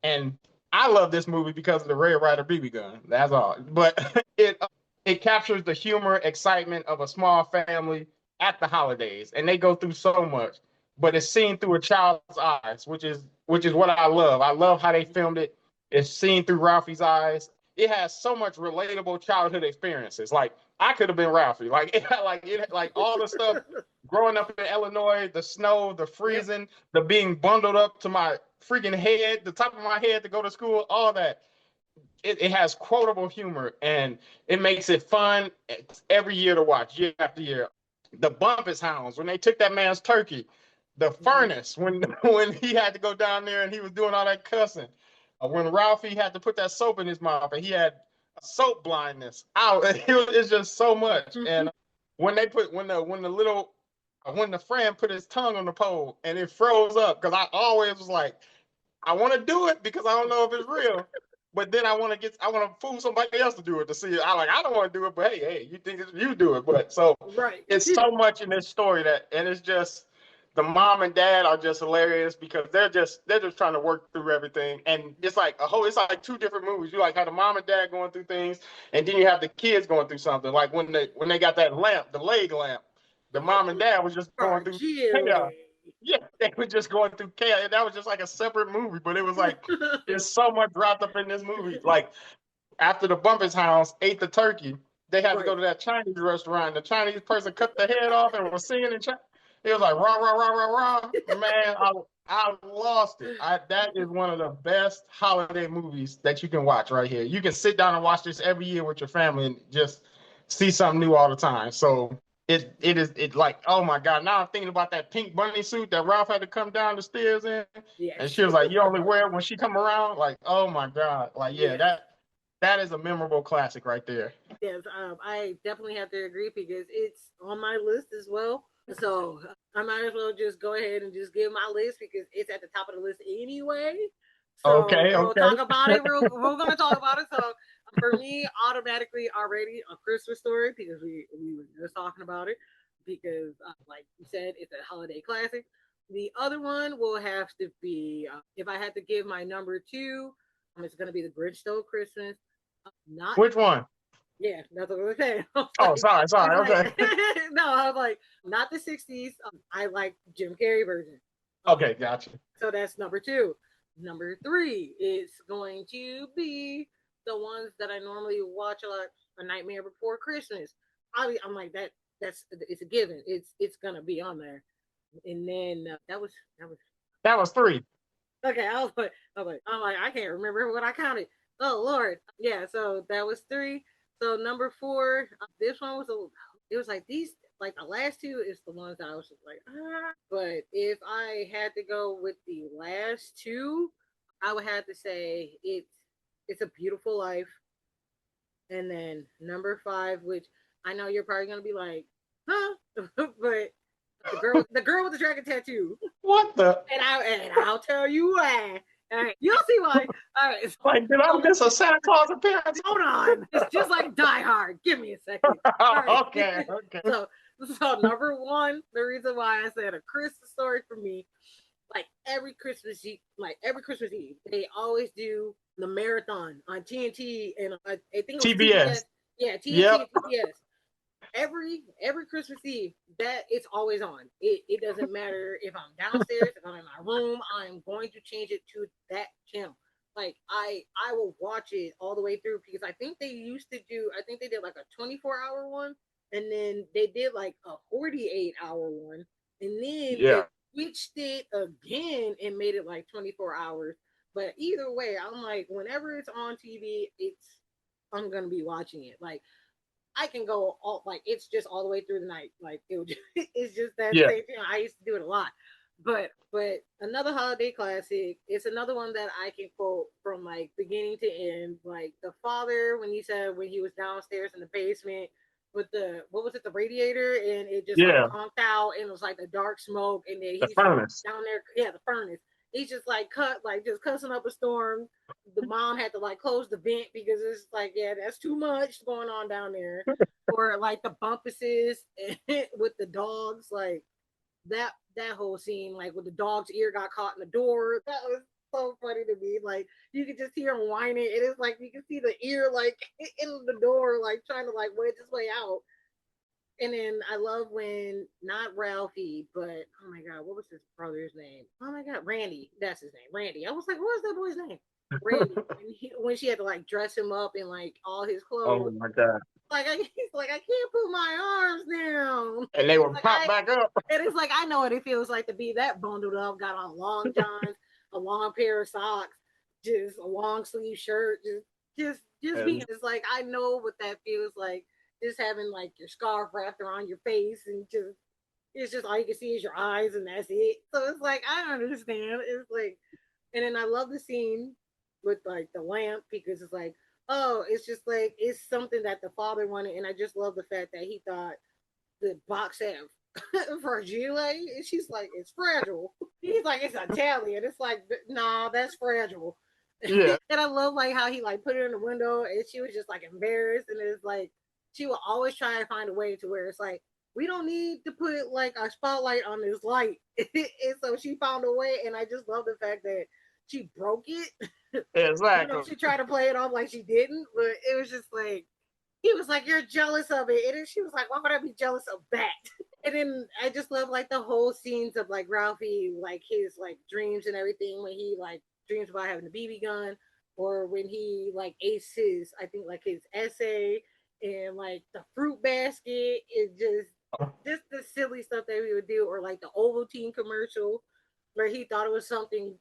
and I love this movie because of the Red Ryder BB gun. That's all. But it captures the humor, excitement of a small family at the holidays, and they go through so much. But it's seen through a child's eyes, which is what I love. I love how they filmed it. It's seen through Ralphie's eyes. It has so much relatable childhood experiences. Like I could have been Ralphie. Like all the stuff growing up in Illinois, the snow, the yep, freezing, the being bundled up to my freaking head, the top of my head to go to school, all that. It has quotable humor, and it makes it fun every year to watch, year after year. The Bumpus Hounds, when they took that man's turkey, the mm-hmm. furnace, when when he had to go down there and he was doing all that cussing, when Ralphie had to put that soap in his mouth and he had soap blindness out. It's just so much. And when the friend put his tongue on the pole and it froze up, because I always was like, I want to do it because I don't know if it's real. But then I want to fool somebody else to do it to see it. I don't want to do it, but hey, you think you do it. But so Right. it's so much in this story and it's just the mom and dad are just hilarious because they're just trying to work through everything. And it's like two different movies. You like how the mom and dad going through things, and then you have the kids going through something. Like when they got that lamp, the leg lamp, the mom and dad was just going through chaos. Fragile. Yeah, they were just going through chaos. That was just like a separate movie, but it was like there's so much wrapped up in this movie. Like after the Bumpers House ate the turkey, they had to go Right. to that Chinese restaurant. The Chinese person cut the head off and was singing in Chinese. It was like rah rah rah rah rah. Man, I lost it. That is one of the best holiday movies that you can watch right here. You can sit down and watch this every year with your family and just see something new all the time. So it like, oh my God. Now I'm thinking about that pink bunny suit that Ralph had to come down the stairs in. And Yes. she was like, you only wear it when she come around. Like, oh my God. Like, yeah, Yes. that is a memorable classic right there. Yes. I definitely have to agree because it's on my list as well. So I might as well just go ahead and just give my list because it's at the top of the list anyway. So Okay, we'll okay. talk about it. We're gonna talk about it. So for me, automatically already A Christmas Story because we were just talking about it because like you said, it's a holiday classic. The other one will have to be if I had to give my number two, it's gonna be the Grinch Stole Christmas. Not Which one? yeah, that's what I was saying. Oh, sorry, I was okay. like no, I was like not the '60s. I like Jim Carrey version. Okay, gotcha. So that's number two. Number three is going to be the ones that I normally watch a lot. A Nightmare Before Christmas. I'm like that. That's it's a given. It's gonna be on there. And then that was That was three. okay. I'm like I can't remember what I counted. Oh Lord, yeah. So that was three. So number four, this one was a. It was like these, like the last two is the ones that I was just like, ah. But if I had to go with the last two, I would have to say it's a Beautiful Life, and then number five, which I know you're probably gonna be like, huh, but the girl with the dragon tattoo. What the? And I'll tell you why. All right, you'll see why. All right, Like, did I miss a Santa Claus appearance? hold on. It's just like Die Hard. Give me a second. All right. Okay, okay. So number one, the reason why I said a Christmas story for me, like every Christmas Eve, they always do the marathon on TNT and I think it was TBS. TBS. Yeah, TNT Yep. and TBS. Every Christmas Eve, that it's always on. It doesn't matter if I'm downstairs, if I'm in my room, I'm going to change it to that channel. Like I will watch it all the way through because I think they did like a 24-hour one, and then they did like a 48-hour one, and then they Yeah. switched it again and made it like 24 hours. But either way, I'm like, whenever it's on TV, I'm gonna be watching it. Like I can go all like it's just all the way through the night. Like it's just that Yeah. same thing. I used to do it a lot. But another holiday classic. It's another one that I can quote from like beginning to end. Like the father when he said when he was downstairs in the basement with the what was it, the radiator, and it just like Yeah. conked out and it was like the dark smoke, and then The he's like furnace. down there, yeah, the furnace. He's just like just cussing up a storm. The mom had to like close the vent because it's like, yeah, that's too much going on down there. Or like the bumpuses with the dogs, like that whole scene, like with the dog's ear got caught in the door. That was so funny to me. Like you could just hear him whining. It is like you can see the ear like in the door, like trying to like wedge his way out. And then I love when not Ralphie, but oh my god, what was his brother's name? Oh my god, Randy. That's his name, Randy. I was like, what was that boy's name? Randy. When she had to like dress him up in like all his Oh clothes. my God. He's like, I can't put my arms down. And they would Like pop back up. and it's like I know what it feels like to be that bundled up, got on long johns, a long pair of socks, just a long sleeve shirt, just being. And It's like I know what that feels like, just having like your scarf wrapped around your face and just it's just all you can see is your eyes and that's it. So it's like I understand. It's like, and then I love the scene with like the lamp because it's like, oh, it's just like it's something that the father wanted, and I just love the fact that he thought the box had fragile. And she's like, it's fragile. He's like, it's Italian. It's like, nah, that's fragile. yeah. And I love like how he like put it in the window, and she was just like embarrassed, and it's like she will always try to find a way to where it's like we don't need to put like a spotlight on this light. And so she found a way, and I just love the fact that she broke it. Exactly. She tried to play it off like she didn't, but it was just like he was like, "You're jealous of it," and then she was like, "Why would I be jealous of that?" And then I just love like the whole scenes of like Ralphie, like his like dreams and everything when he like dreams about having a BB gun, or when he like aces, I think like his essay and like the fruit basket. It just the silly stuff that we would do, or like the Ovaltine commercial where he thought it was something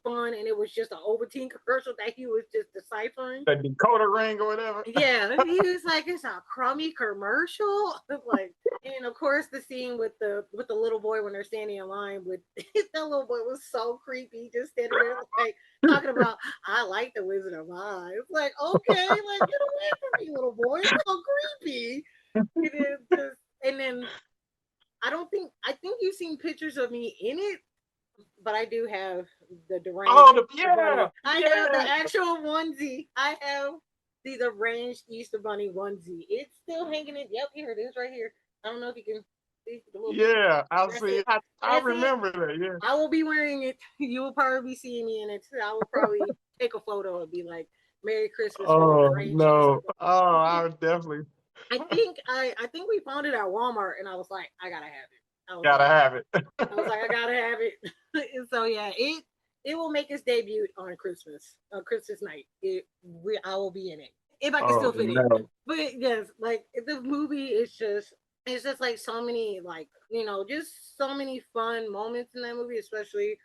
fun, and it was just an Ovaltine commercial that he was just deciphering. The decoder ring or whatever. Yeah, he was like, "It's a crummy commercial." Like, and of course, the scene with the little boy when they're standing in line with that little boy was so creepy, just standing there like talking about, "I like the Wizard of Oz." It's like, okay, like get away from me, little boy. It's so creepy. It is just, and then I think you've seen pictures of me in it, but I do have the deranged. Oh, Easter Bunny. yeah. I Yeah. have the actual onesie. I have the deranged Easter Bunny onesie. It's still hanging in. Yep, here it is, right here. I don't know if you can. The little baby. Yeah, I That's see. it. I That's it. remember that. Yeah. I will be wearing it. You will probably be seeing me in it. I will probably take a photo and be like, "Merry Christmas from the Oh Grinch." And no. stuff. Oh, I would definitely I think we found it at Walmart, and I was like, I gotta have it. gotta have it. I was like, I gotta have it. And so yeah, it will make its debut on Christmas night. I will be in it if I can Oh still fit in. no. But yes, like the movie is just it's just like so many like just so many fun moments in that movie, especially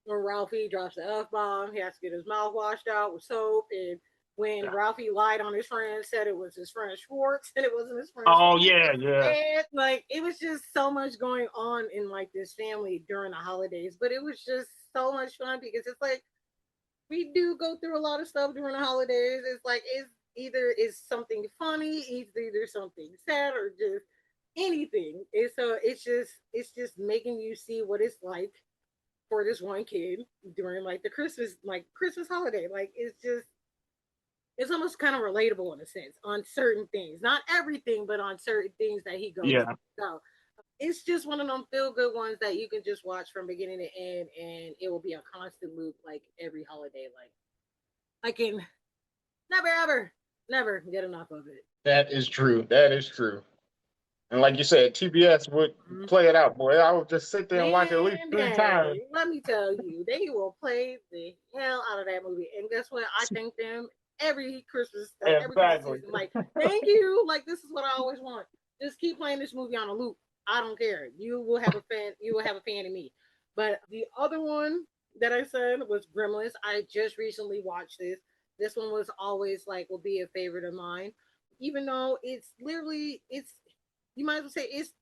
when Ralphie drops the F bomb. He has to get his mouth washed out with soap, and when Yeah. Ralphie lied on his friend, said it was his friend Schwartz, and it wasn't his friend Oh Schwartz. yeah, yeah. And like it was just so much going on in like this family during the holidays, but it was just so much fun because it's like we do go through a lot of stuff during the holidays. It's like it's either is something funny, either something sad, or just anything. And so it's just making you see what it's like for this one kid during like the Christmas holiday. Like it's almost kind of relatable in a sense on certain things, not everything, but on certain things that he goes Yeah. through. So it's just one of them feel good ones that you can just watch from beginning to end, and it will be a constant loop like every holiday. Like I can never ever never get enough of it. That is true. That is true. And like you said, TBS would Mhm. play it out, boy. I would just sit there and watch it at least Man, three times. hey, let me tell you, they will play the hell out of that movie. And guess what? I thank them every Christmas Exactly. season. Like, thank you. Like, this is what I always want. Just keep playing this movie on a loop. I don't care. You will have a fan. You will have a fan in me. But the other one that I said was Gremlins. I just recently watched this. This one was always like will be a favorite of mine, even though it's you might as well say it's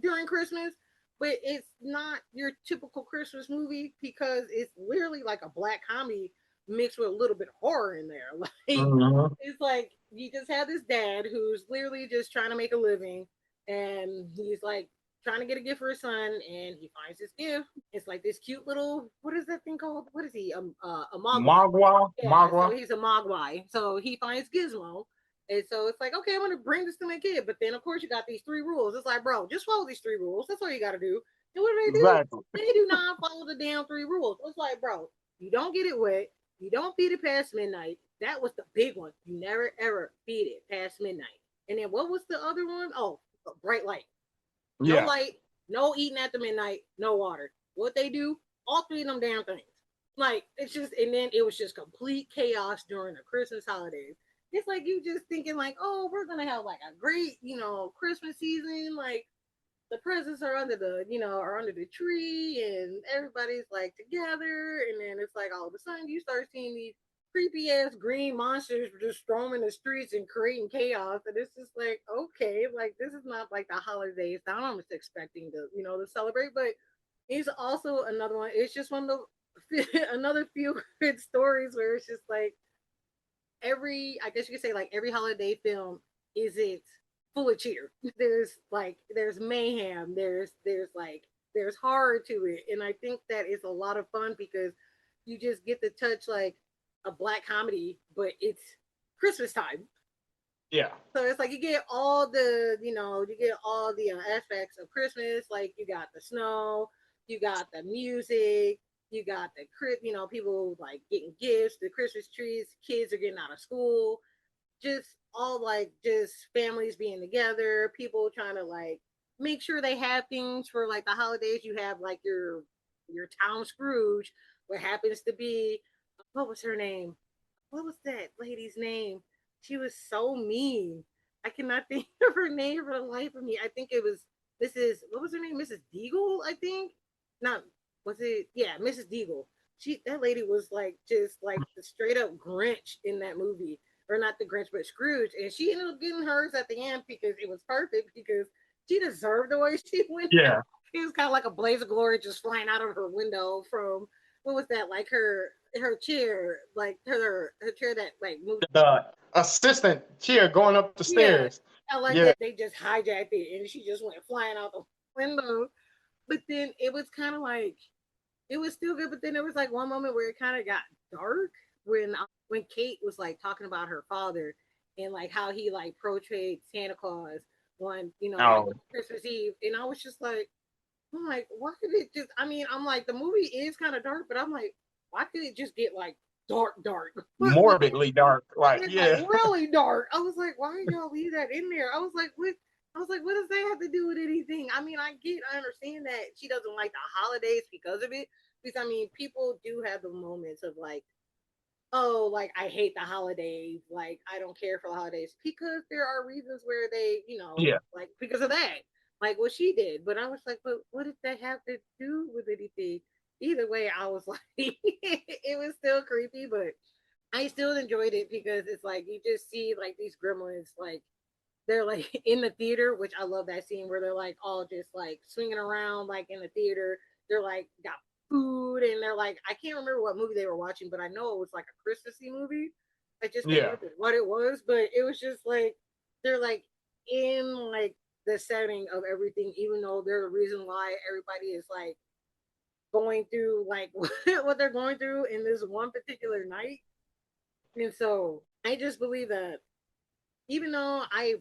during Christmas, but it's not your typical Christmas movie because it's literally like a black comedy mixed with a little bit of horror in there. Like Mhm. it's like you just have this dad who's literally just trying to make a living, and he's like trying to get a gift for his son, and he finds this gift. It's like this cute little what is that thing called? What is he? A mogwai. Magua, Yeah, Magua. so he's a mogwai. So he finds Gizmo, and so it's like, okay, I'm gonna bring this to my kid. But then of course you got these three rules. It's like, bro, just follow these three rules. That's all you gotta do. And what do? Exactly. They do not follow the damn three rules. It's like, bro, you don't get it wet. You don't feed it past midnight. That was the big one. You never ever feed it past midnight. And then what was the other one? Oh, bright light. No Yeah. light, no eating after midnight, no water. What they do, all three of them damn things. Like it's just, and then it was just complete chaos during the Christmas holidays. It's like you just thinking like, oh, we're gonna have like a great, Christmas season. Like the presents are under the tree, and everybody's like together. And then it's like all of a sudden you start seeing these creepy ass green monsters just storming the streets and creating chaos. And it's just like, okay, like this is not like the holidays that I'm just expecting to celebrate. But it's also another one. It's just one of the another few good stories where it's just like I guess you could say like every holiday film isn't full of cheer. There's mayhem, there's horror to it, and I think that is a lot of fun because you just get to touch like a black comedy, but it's Christmas time. Yeah. So it's like you get all the aspects of Christmas. Like you got the snow, you got the music, you got people like getting gifts, the Christmas trees, kids are getting out of school, just all like just families being together, people trying to like make sure they have things for like the holidays. You have like your town Scrooge, what happens to be what was her name? What was that lady's name? She was so mean. I cannot think of her name for the life of me. I think it was what was her name? Mrs. Deagle, I think. Not was it? Yeah, Mrs. Deagle. That lady was like just like the straight up Grinch in that movie, or not the Grinch, but Scrooge, and she ended up getting hers at the end because it was perfect because she deserved the way she went out. Yeah. It was kind of like a blaze of glory just flying out of her window from what was that like her chair, like her chair that like moved. The assistant chair going up the Yeah, stairs. I like Yeah. that they just hijacked it and she just went flying out the window. But then it was kind of like it was still good. But then there was like one moment where it kind of got dark when Kate was like talking about her father and like how he like portrayed Santa Claus. on, you know, like Oh, Christmas Eve, and I was just like, I'm like, why could it just? I mean, I'm like, the movie is kind of dark, but I'm like, why could it just get like dark, dark? Like, morbidly dark. Like, it's like yeah. really dark. I was like, why did y'all leave that in there? I was like, what? I was like, what does that have to do with anything? I mean, I understand that she doesn't like the holidays because of it. Because I mean, people do have the moments of like, oh, like I hate the holidays, like I don't care for the holidays because there are reasons where they, you know, Yeah. like because of that, like what she did. But I was like, but what did that have to do with anything? Either way, I was like, it was still creepy, but I still enjoyed it because it's like you just see like these gremlins, like they're like in the theater, which I love that scene where they're like all just like swinging around like in the theater. They're like got food and they're like I can't remember what movie they were watching, but I know it was like a Christmassy movie. I just can't Yeah. remember what it was, but it was just like they're like in like the setting of everything, even though they're the reason why everybody is like going through like what they're going through in this one particular night. And so I just believe that even though I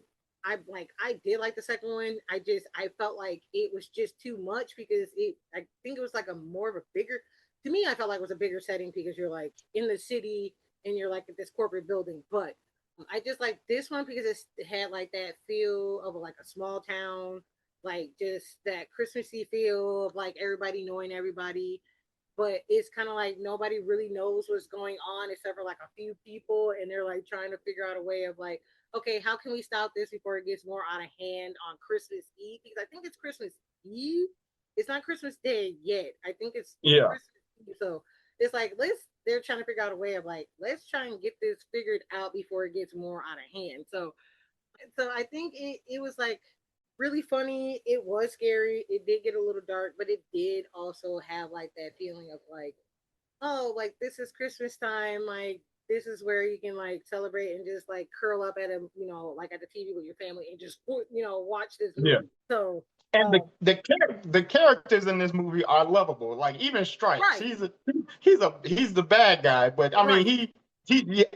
like I did like the second one, I felt like it was just too much because it I think it was like a more of a bigger to me I felt like it was a bigger setting because you're like in the city and you're like at this corporate building. But I just like this one because it had like that feel of like a small town, like just that Christmassy feel of like everybody knowing everybody, but it's kind of like nobody really knows what's going on except for like a few people, and they're like trying to figure out a way of like, okay, how can we stop this before it gets more out of hand on Christmas Eve? Because I think it's Christmas Eve. It's not Christmas Day yet. I think it's Yeah. Christmas Eve. So it's like they're trying to figure out a way of like let's try and get this figured out before it gets more out of hand. So I think it was like really funny. It was scary. It did get a little dark, but it did also have like that feeling of like, oh, like this is Christmas time. Like this is where you can like celebrate and just like curl up at a like at the TV with your family and just watch this Yeah. movie. So And um, the characters in this movie are lovable. Like even Stripes, right, he's the bad guy, but I mean right,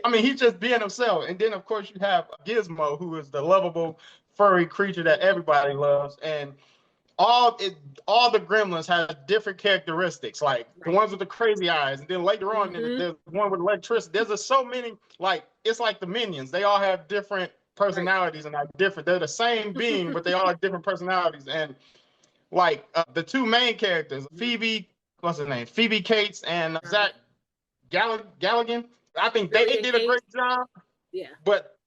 I mean he's just being himself. And then of course you have Gizmo, who is the lovable furry creature that mm-hmm. everybody loves, and all it all the gremlins have different characteristics. Like the Right, ones with the crazy eyes, and then later on mm-hmm. there's one with electricity. There's just so many. Like it's like the minions. They all have different Right, personalities and are different. They're the same being, but they all have different personalities. And like the two main characters, Phoebe, what's her name? Phoebe Cates and uh, Zach Galligan. I think they Billy and did a Kate, great job, yeah, but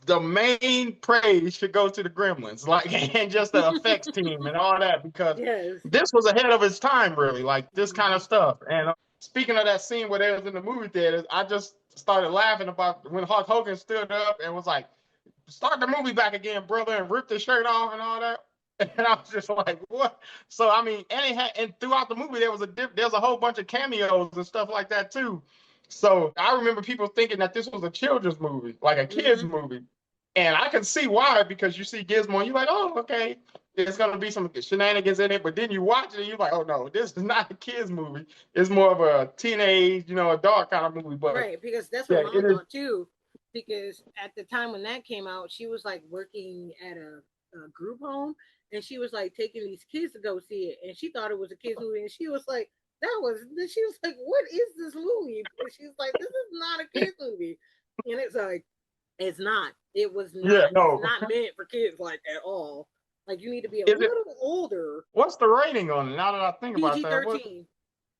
the main praise should go to the Gremlins, like and just the effects team and all that, because yes, this was ahead of its time, really, like this kind mm-hmm. of stuff. And speaking of that scene where they was in the movie theaters, I just started laughing about when Hulk Hogan stood up and was like, "Start the movie back again, brother," and ripped his shirt off and all that. And I was just like, "What?" So I mean, and throughout the movie there's a whole bunch of cameos and stuff like that too. So I remember people thinking that this was a children's movie, like a kids Mm-hmm. movie, and I can see why, because you see Gizmo and you're like, "Oh, okay, there's gonna be some shenanigans in it," but then you watch it and you're like, "Oh no, this is not a kids movie. It's more of a teenage, adult kind of movie." But Right, because that's what yeah, it mom is. thought too. Because at the time when that came out, she was like working at a group home, and she was like taking these kids to go see it, and she thought it was a kids movie, and she was like, "That was." She was like, "What is this movie?" And she was like, "This is not a kids movie," and it's like, it's not. It was Yeah, not. It's no. not meant for kids like at all. Like you need to be a Is it? little older. What's the rating on it? Now that I think about PG that, what? 13.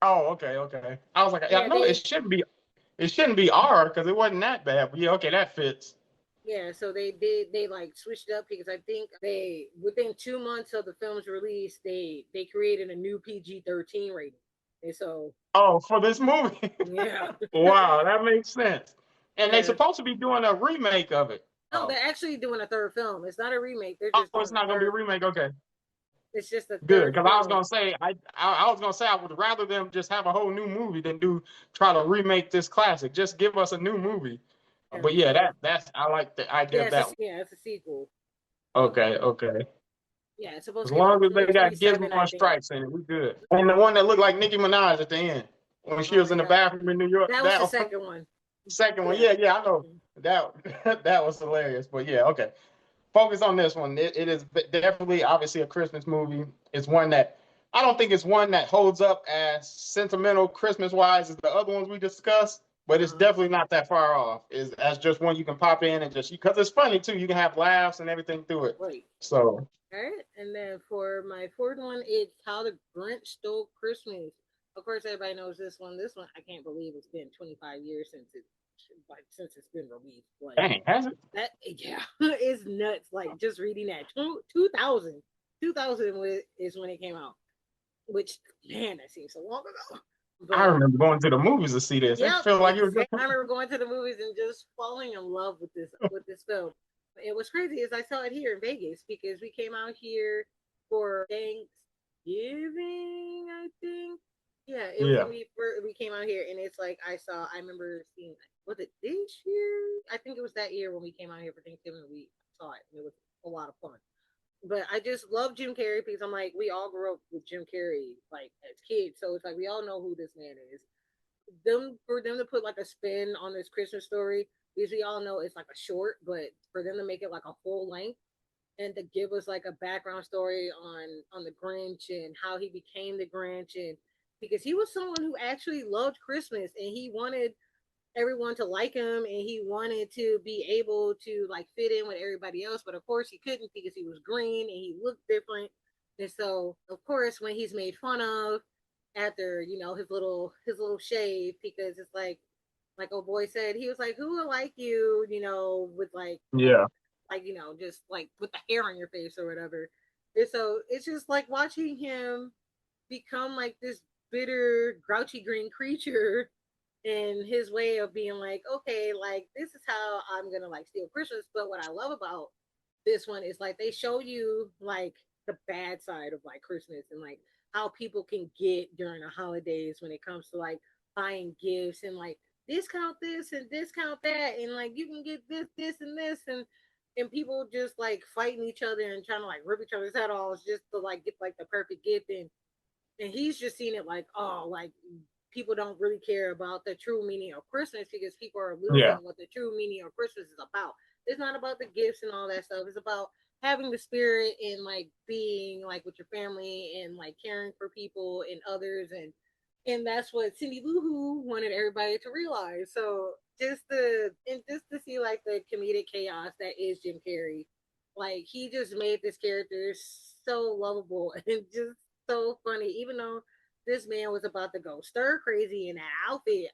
Oh, okay, okay. I was like, I Yeah, know they it shouldn't be R because it wasn't that bad. But yeah, okay, that fits. Yeah, so they like switched up because I think they within 2 months of the film's release they created a new PG-13 rating, and so Oh, for this movie. yeah, Wow, that makes sense. And they yeah. supposed to be doing a remake of it. No, Oh, they're actually doing a third film. It's not a remake. They're oh, just it's doing not a gonna be a third. remake. Okay, It's just a good. third Because I was film. gonna say, I was gonna say I would rather them just have a whole new movie than try to remake this classic. Just give us a new movie. Yeah, But yeah, so I like the idea yeah, of that one. it's a sequel. So Okay, okay. yeah, it's supposed As to come out long as they got 2027, Gizmo I and think. Stripes in it, we good. And the one that looked like Nicki Minaj at the end when she Oh was in the yeah, bathroom in New York. that was the That second one. second one, Yeah. yeah, I know that that was hilarious. But yeah, okay. focus on this one. It is definitely, obviously, a Christmas movie. It's one that I don't think it's one that holds up as sentimental Christmas wise as the other ones we discussed, but it's Uh-huh. definitely not that far off. Is as just one you can pop in and just because it's funny too. You can have laughs and everything through it. Right. So All right. And then for my fourth one, it's How the Grinch Stole Christmas. Of course, everybody knows this one. This one, I can't believe it's been 25 years since it's been released. Like dang, has it? that, yeah, it's nuts. Like just reading that 2000, 2000 is when it came out. Which man, that seems so long ago. I But remember going to the movies to see this. It yep, felt like it was just. exactly. I remember going to the movies and just falling in love with this film. It was crazy is I saw it here in Vegas because we came out here for Thanksgiving, I think. Yeah, it was Yeah. when we came out here and it's like I remember seeing was it this year? I think it was that year when we came out here for Thanksgiving we saw it and it was a lot of fun. But I just love Jim Carrey because I'm like, we all grew up with Jim Carrey like as kids, so it's like we all know who this man is. Them for them to put like a spin on this Christmas story because we all know it's like a short, but for them to make it like a full length and to give us like a background story on the Grinch and how he became the Grinch and because he was someone who actually loved Christmas and he wanted everyone to like him and he wanted to be able to like fit in with everybody else, but of course he couldn't because he was green and he looked different. And so of course when he's made fun of after, his little shave because it's like old boy said, he was like, who will like you, with Yeah. just like with the hair on your face or whatever. And so it's just like watching him become like this bitter, grouchy green creature in his way of being like, okay, like this is how I'm gonna like steal Christmas. But what I love about this one is like they show you like the bad side of like Christmas and like how people can get during the holidays when it comes to like buying gifts and like discount this and discount that and like you can get this and this and people just like fighting each other and trying to like rip each other's head off just to like get like the perfect gift and he's just seen it like, oh, like people don't really care about the true meaning of Christmas because people are losing Yeah. what the true meaning of Christmas is about. It's not about the gifts and all that stuff. It's about having the spirit and like being like with your family and like caring for people and others and that's what Cindy Lou Who wanted everybody to realize. So just to see like the comedic chaos that is Jim Carrey, like he just made this character so lovable and just so funny. Even though this man was about to go stir crazy in that outfit,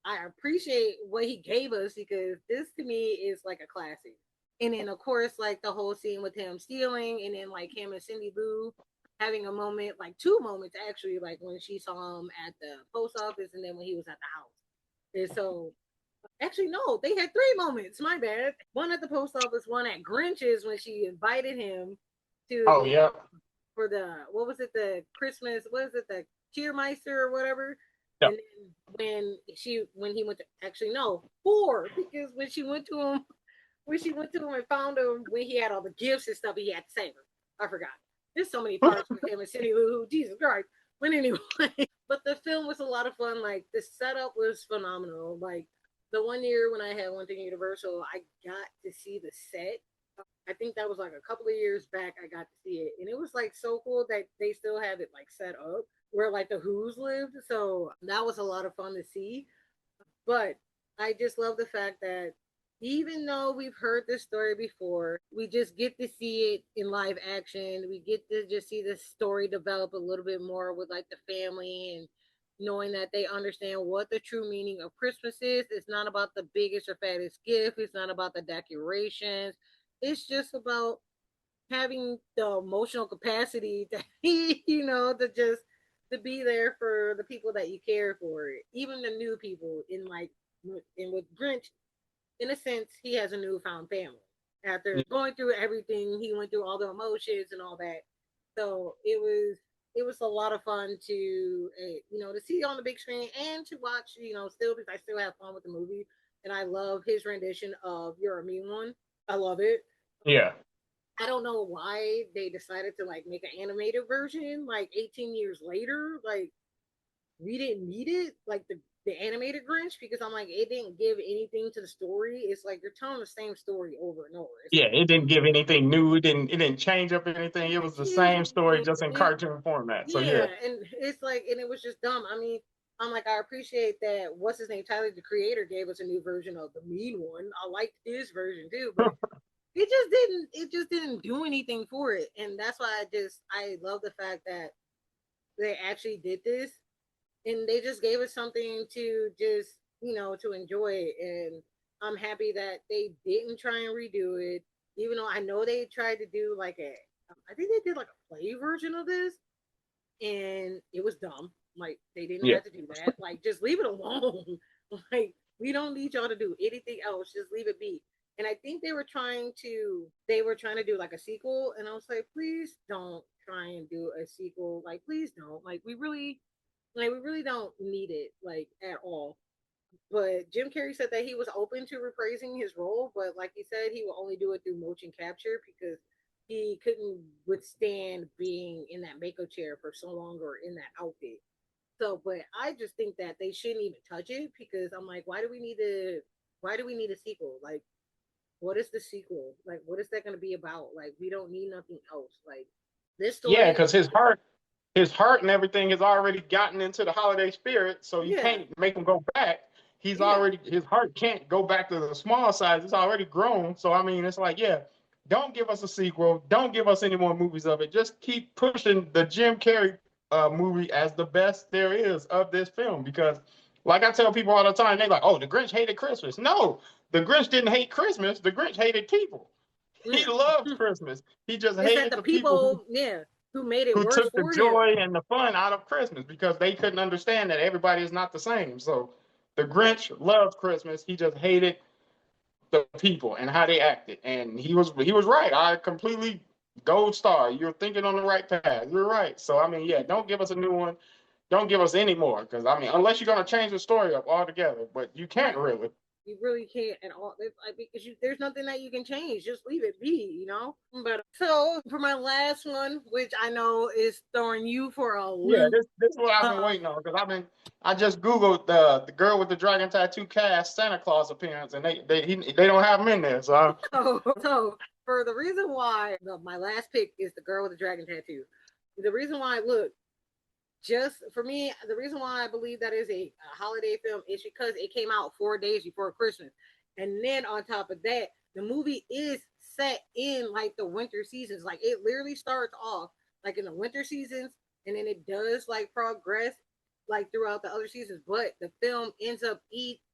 I appreciate what he gave us because this to me is like a classic. And then of course like the whole scene with him stealing and then like him and Cindy Lou having a moment, like two moments actually, like when she saw him at the post office and then when he was at the house. And so actually no, they had three moments. My bad. One at the post office, one at Grinch's when she invited him to Oh the yeah. for the what was it the Christmas what is it the Cheermeister or whatever. Yeah. And then when he went to actually no four because when she went to him and found him when he had all the gifts and stuff he had to save her. I forgot. There's so many parts with him and Cindy Lou Who, Jesus Christ. But anyway, but the film was a lot of fun. Like the setup was phenomenal. Like the one year when I had one thing Universal, I got to see the set. I think that was like a couple of years back. I got to see it, and it was like so cool that they still have it like set up where like the Who's lived. So that was a lot of fun to see. But I just love the fact that even though we've heard this story before, we just get to see it in live action. We get to just see the story develop a little bit more with like the family and knowing that they understand what the true meaning of Christmas is. It's not about the biggest or fattest gift. It's not about the decorations. It's just about having the emotional capacity to to just to be there for the people that you care for, even the new people in like and with Grinch, in a sense, he has a newfound family. After going through everything, he went through all the emotions and all that. So it was a lot of fun to to see on the big screen and to watch still because I still have fun with the movie and I love his rendition of "You're a Mean One." I love it. Yeah. I don't know why they decided to like make an animated version like 18 years later. Like we didn't need it. Like the animated Grinch because I'm like, it didn't give anything to the story. It's like you're telling the same story over and over. It's Yeah, like it didn't give anything new. It didn't change up anything. it It didn't was the change same story, anything. just in cartoon format. So Yeah, yeah. and it's like, and it was just dumb. I mean, I'm like, I appreciate that. What's his name? Tyler, the creator, gave us a new version of the mean one. I liked his version too, but it just didn't. It just didn't do anything for it, and that's why I love the fact that they actually did this, and they just gave us something to just to enjoy. And I'm happy that they didn't try and redo it, even though I know they tried to do like a. I think they did like a play version of this, and it was dumb. Like they didn't Yeah. have to do that. Like just leave it alone. Like we don't need y'all to do anything else. Just leave it be. And I think they were trying to do like a sequel, and I was like, please don't try and do a sequel. Like please don't. Like we really don't need it like at all. But Jim Carrey said that he was open to reprising his role, but like he said, he will only do it through motion capture because he couldn't withstand being in that makeup chair for so long or in that outfit. So, but I just think that they shouldn't even touch it because I'm like, why do we need a sequel? Like, what is the sequel? Like, what is that going to be about? Like, we don't need nothing else. Like, this Yeah, story, because his heart and everything has already gotten into the holiday spirit, so you yeah, can't make him go back. yeah, His heart can't go back to the small size. It's already grown. So I mean, it's like, yeah, don't give us a sequel. Don't give us any more movies of it. Just keep pushing the Jim Carrey movie as the best there is of this film. Because, like I tell people all the time, they like, oh, the Grinch hated Christmas. No, the Grinch didn't hate Christmas. The Grinch hated people. He yeah. loved Christmas. He just It's that hated the the people people, yeah, who made it who worse took the for him. joy and the fun out of Christmas because they couldn't understand that everybody is not the same. So the Right. Grinch loved Christmas. He just hated the people and how they acted. And he was right. I completely gold star. You're thinking on the right path. You're right. So I mean, yeah, don't give us a new one. Don't give us any more. Because I mean, unless you're gonna change the story up altogether, but you can't Right. really. You really can't at all. Because there's nothing that you can change. Just leave it be. But so for my last one, which I know is throwing you for a Yeah, loop. this is what I've been Um, waiting on because I just googled the girl with the dragon tattoo cast Santa Claus appearance and they don't have him in there. So so for the reason why my last pick is the girl with the dragon tattoo. The reason why, look, just for me, the reason why I believe that is a holiday film is because it came out 4 days before Christmas. And then on top of that, the movie is set in like the winter seasons. Like it literally starts off like in the winter seasons and then it does like progress like throughout the other seasons, but the film ends up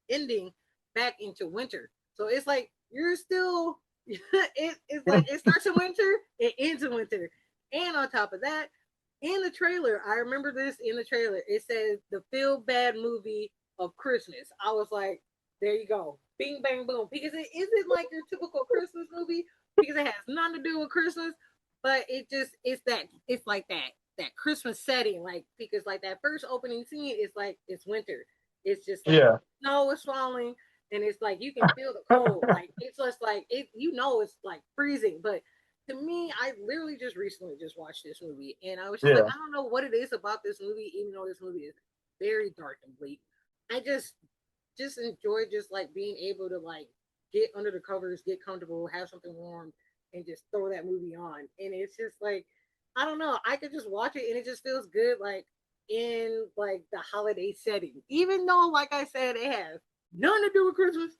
ending back into winter. So it's like you're still it's like it starts in winter, it ends in winter. And on top of that, in the trailer, I remember this in the trailer. It says the feel bad movie of Christmas. I was like, there you go. Bing bang boom. Because it isn't like your typical Christmas movie because it has nothing to do with Christmas, but it's like that Christmas setting, like because like that first opening scene is like it's winter. It's just like yeah, snow is falling and it's like you can feel the cold. Like it's just like it's like freezing, but to me, I literally just recently just watched this movie, and I was just like, yeah, I don't know what it is about this movie, even though this movie is very dark and bleak. I just enjoy just like being able to like get under the covers, get comfortable, have something warm, and just throw that movie on. And it's just like I don't know, I could just watch it and it just feels good, like in like the holiday setting, even though, like I said, it has nothing to do with Christmas.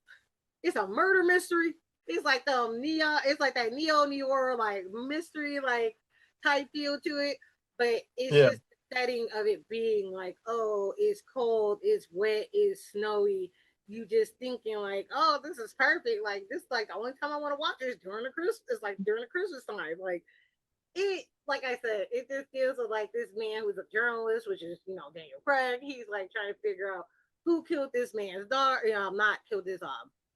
It's a murder mystery. It's like the neo. It's like that neo noir like mystery like type feel to it. But it's yeah, just the setting of it being like, oh, it's cold, it's wet, it's snowy. You just thinking like, oh, this is perfect. Like this, like the only time I want to watch is during the Christmas. It's like during the Christmas time. Like it, like I said, it just feels like this man who's a journalist, which is Daniel Craig. He's like trying to figure out who killed this man's daughter. Not killed his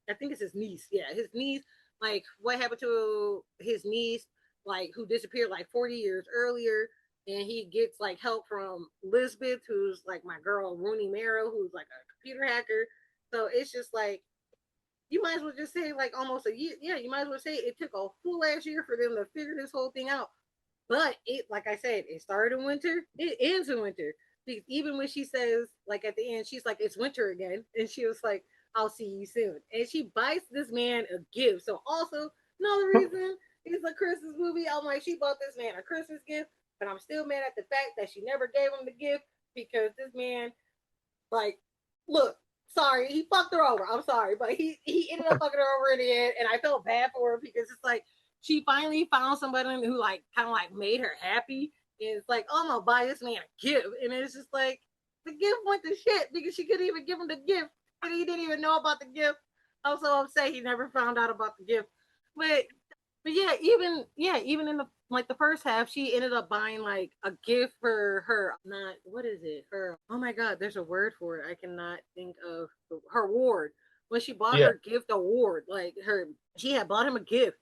I think it's his niece. Yeah, his niece. Like what happened to his niece? Like who disappeared like 40 years earlier, and he gets like help from Lisbeth, who's like my girl Rooney Mara, who's like a computer hacker. So it's just like you might as well just say like almost a year. Yeah, you might as well say it took a full last year for them to figure this whole thing out. But it, like I said, it started in winter, it ends in winter Because even when she says, like at the end, she's like, it's winter again. And she was like, I'll see you soon. And she buys this man a gift. So also another reason it's a Christmas movie. I'm like, she bought this man a Christmas gift, but I'm still mad at the fact that she never gave him the gift because this man, like, look, sorry, he fucked her over. I'm sorry, but he ended up fucking her over in the end, and I felt bad for her because it's like she finally found somebody who like kind of like made her happy. And it's like, oh, I'm gonna buy this man a gift, and it's just like the gift went to shit because she couldn't even give him the gift, and he didn't even know about the gift. I was so upset he never found out about the gift, but even in the like the first half, she ended up buying like a gift for her. Not what is it? Her oh my god, there's a word for it. I cannot think of her award. When she bought Yeah. her gift award, like she had bought him a gift,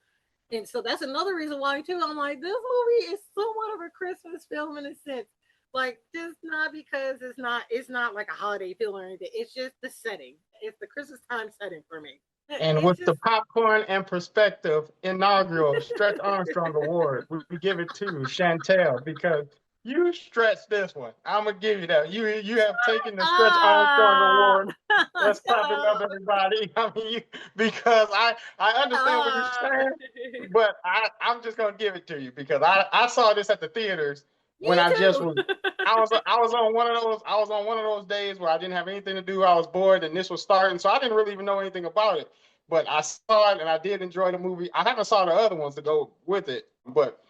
and so that's another reason why too. I'm like, this movie is somewhat of a Christmas film in a sense. Like, just not because it's not like a holiday film or anything. It's just the setting. It's the Christmas time setting for me. And It's with the just popcorn and perspective inaugural Stretch Armstrong Award, we give it to Chantal because you stretched this one. I'm gonna give you that. You have taken the Stretch Armstrong ah Award. Let's clap it up, everybody. I mean, because I understand what you're ah. saying, but I'm just gonna give it to you because I saw this at the theaters Me when I just too. was I was on one of those days where I didn't have anything to do. I was bored and this was starting, so I didn't really even know anything about it. But I saw it and I did enjoy the movie. I haven't saw the other ones to go with it, but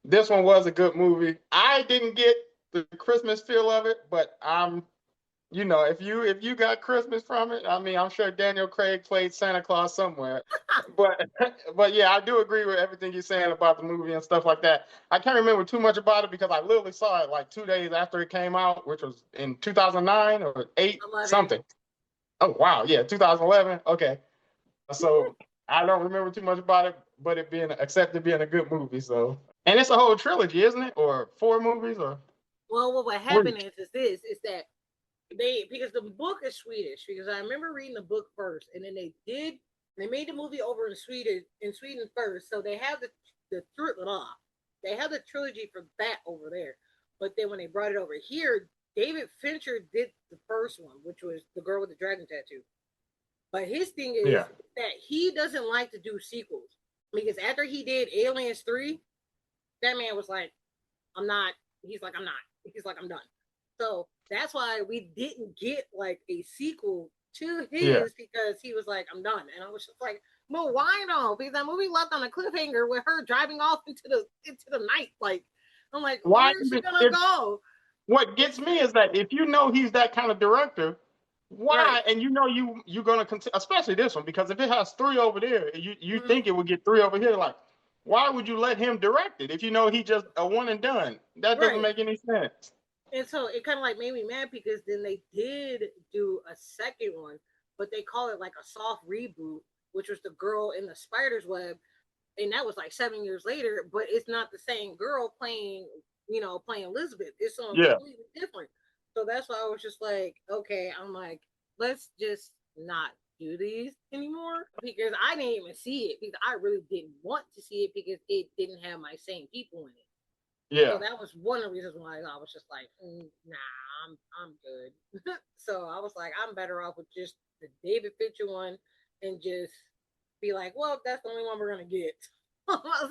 this one was a good movie. I didn't get the Christmas feel of it, but if you got Christmas from it, I mean, I'm sure Daniel Craig played Santa Claus somewhere. But but yeah, I do agree with everything you're saying about the movie and stuff like that. I can't remember too much about it because I literally saw it like 2 days after it came out, which was in 2009 or 8 11. something. Oh wow, yeah, 2011. Okay, so I don't remember too much about it, but it being a good movie. So, and it's a whole trilogy, isn't it? Or 4 movies or Well, what three? happened is that because the book is Swedish because I remember reading the book first and then they made the movie over in Sweden first, so they have they have the trilogy for that over there, but then when they brought it over here, David Fincher did the first one, which was the girl with the dragon tattoo. But his thing is Yeah, that he doesn't like to do sequels because after he did Aliens 3, that man was like, I'm not. He's like, I'm not. He's like, I'm done. So that's why we didn't get like a sequel to yeah. his because he was like, I'm done. And I was just like, well, why no? Because that movie left on a cliffhanger with her driving off into the night. Like, I'm like, Why where is she even gonna if go? what gets me is that if you know he's that kind of director, Right. why? And you know you're gonna continue, especially this one because if it has 3 over there, you Mm-hmm. think it would get 3 over here. Like, why would you let him direct it if you know he just a one and done? That doesn't Right. make any sense. And so it kind of like made me mad because then they did do a second one, but they call it like a soft reboot, which was the girl in the spider's web, and that was like 7 years later. But it's not the same girl playing Elizabeth. It's someone Yeah, completely different. So that's why I was just like, okay, I'm like, let's just not do these anymore because I didn't even see it because I really didn't want to see it because it didn't have my same people in it. So yeah. that was one of the reasons why I was just like, nah, I'm good. So I was like, I'm better off with just the David Fincher one and just be like, well, that's the only one we're gonna get.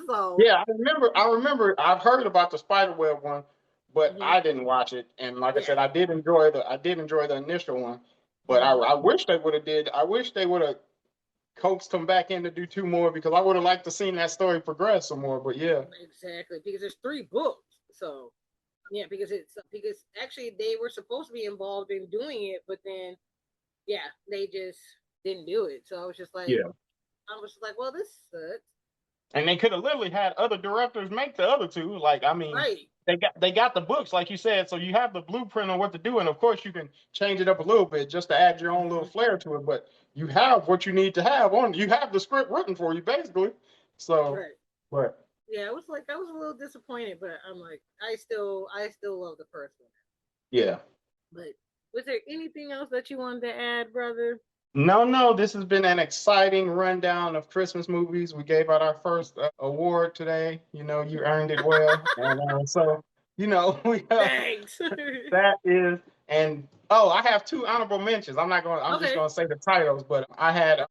So Yeah, I remember. I've heard about the Spiderweb one, but mhm, I didn't watch it. And like I yeah, said, I did enjoy the initial one. But I, mhm, I wish they would have did. I wish they would have coaxed him back in to do 2 more because I would have liked to seen that story progress some more. But yeah, exactly because there's 3 books. So yeah, because actually they were supposed to be involved in doing it, but then yeah, they just didn't do it. So yeah. I was just like, well, this sucks. And they could have literally had other directors make the other 2. Like, I mean, Right. they got the books, like you said, so you have the blueprint on what to do. And of course, you can change it up a little bit just to add your own little Mhm. flair to it. But you have what you need to have on. You have the script written for you, basically. So, Right. but Yeah, it was like I was a little disappointed, but I'm like, I still love the first one. yeah. But was there anything else that you wanted to add, brother? No, no, this has been an exciting rundown of Christmas movies. We gave out our first award today. You earned it well. And so You know, Thanks. that is, and oh, I have two honorable mentions. I'm just Okay. gonna say the titles, but I had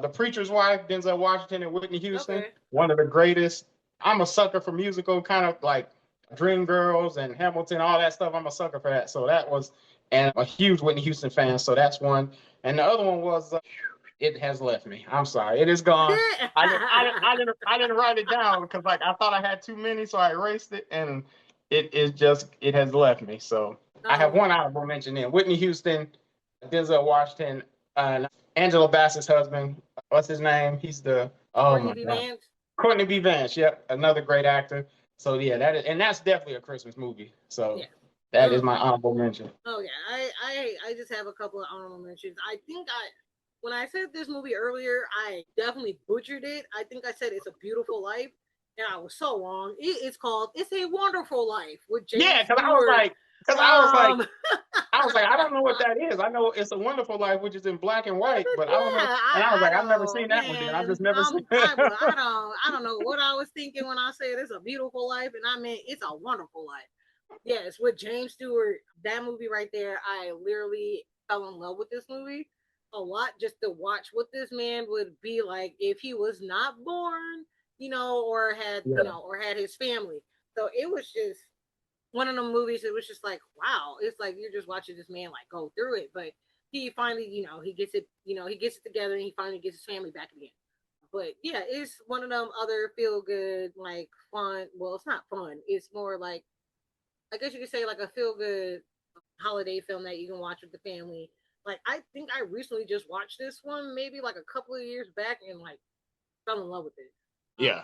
The Preacher's Wife, Denzel Washington and Whitney Houston, Okay. one of the greatest. I'm a sucker for musical, kind of like Dreamgirls and Hamilton, all that stuff. I'm a sucker for that. So that was, and I'm a huge Whitney Houston fan. So that's one. And the other one was It Has Left Me. I'm sorry, it is gone. I didn't write it down because like I thought I had too many, so I erased it, and it has left me. So I have Oh, one honorable mention in Whitney Houston, Denzel Washington, Angela Bassett's husband. What's his name? He's the oh Courtney my B. god, Vance. Courtney B. Vance. Yep, another great actor. So yeah, that's definitely a Christmas movie. So Yeah. that is Um. my honorable mention. Oh yeah. I just have a couple of honorable mentions. I think when I said this movie earlier, I definitely butchered it. I think I said It's a Beautiful Life, and I was so wrong. It's called It's a Wonderful Life with Yeah, James Stewart. because Um. I don't know what that is. I know It's a Wonderful Life, which is in black and white, but I don't know. Yeah, And I was I like, I've never seen don't, that one. Then I've man. just never seen it. I don't know what I was thinking when I said It's a Beautiful Life, and I meant It's a Wonderful Life. Yes, with James Stewart, that movie right there, I literally fell in love with this movie a lot just to watch what this man would be like if he was not born, Yeah, or had his family. So it was just one of them movies. It was just like, wow, it's like you're just watching this man like go through it, but he finally, he gets it together and he finally gets his family back again. But yeah, it's one of them other feel good, like fun. Well, it's not fun. It's more like, I guess you could say, like a feel good holiday film that you can watch with the family. Like I think I recently just watched this one, maybe like a couple of years back, and like fell in love with it. yeah,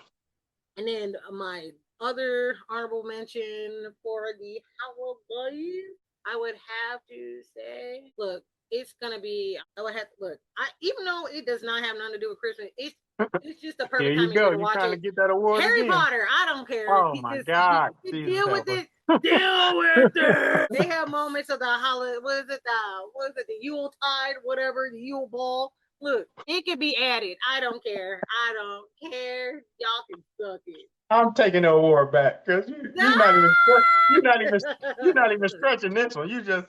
And then my other honorable mention for the holidays, I would have to say, look, it's gonna be. I would have look. I even though it does not have nothing to do with Christmas, it's just the here perfect you time of year go. to You watch trying to it. get that award Harry again? Potter, I don't care. Oh my God, You Jesus deal with help us. it. Deal with it. They have moments of the holiday. What is it? The Yule tide, whatever, the Yule ball. Look, it can be added. I don't care. I don't care. Y'all can suck it. I'm taking the award back because you're not even you're not even you're not even stretching this one. You just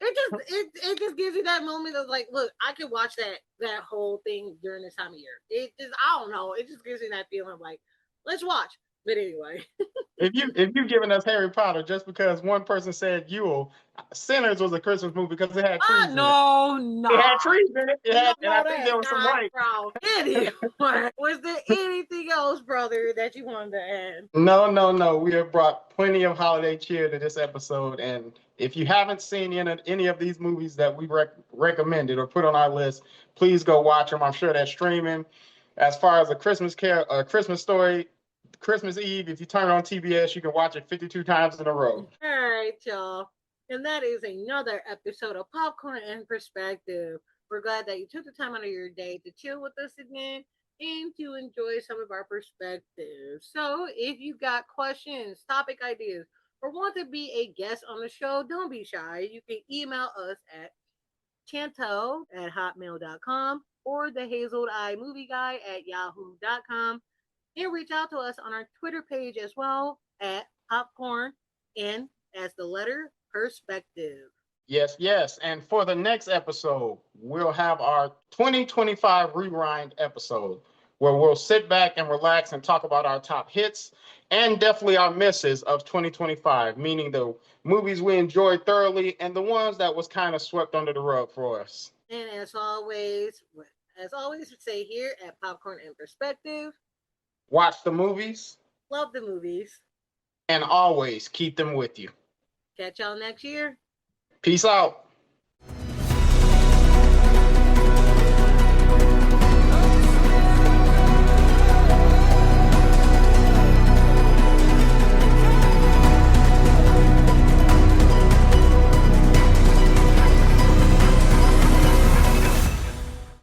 It just gives you that moment of like, look, I could watch that whole thing during this time of year. It just, I don't know, it just gives me that feeling of like, let's watch. But anyway, if you giving us Harry Potter just because one person said Yule, Sinners was a Christmas movie because it had trees in it. no, It had no, trees in it. It no, had, and I think that's there was some not, light. bro. Anyway, was there anything else, brother, that you wanted to add? No, no, no. We have brought plenty of holiday cheer to this episode, and if you haven't seen any of these movies that we recommended or put on our list, please go watch them. I'm sure they're streaming. As far as a Christmas story, Christmas Eve, if you turn on TBS, you can watch it 52 times in a row. All right, y'all. And that is another episode of Popcorn and Perspective. We're glad that you took the time out of your day to chill with us again and to enjoy some of our perspectives. So, if you got questions, topic ideas, or want to be a guest on the show, don't be shy. You can email us at chanto@hotmail.com or the Hazeled Eye Movie Guy at yahoo.com, and reach out to us on our Twitter page as well at popcorn and as the letter perspective. Yes, yes. And for the next episode, we'll have our 2025 rewind episode where we'll sit back and relax and talk about our top hits and definitely our misses of 2025, meaning the movies we enjoyed thoroughly and the ones that was kind of swept under the rug for us. And as always, we say here at Popcorn and Perspective, Watch the movies love the movies. and always keep them with you. Catch y'all next year. Peace out.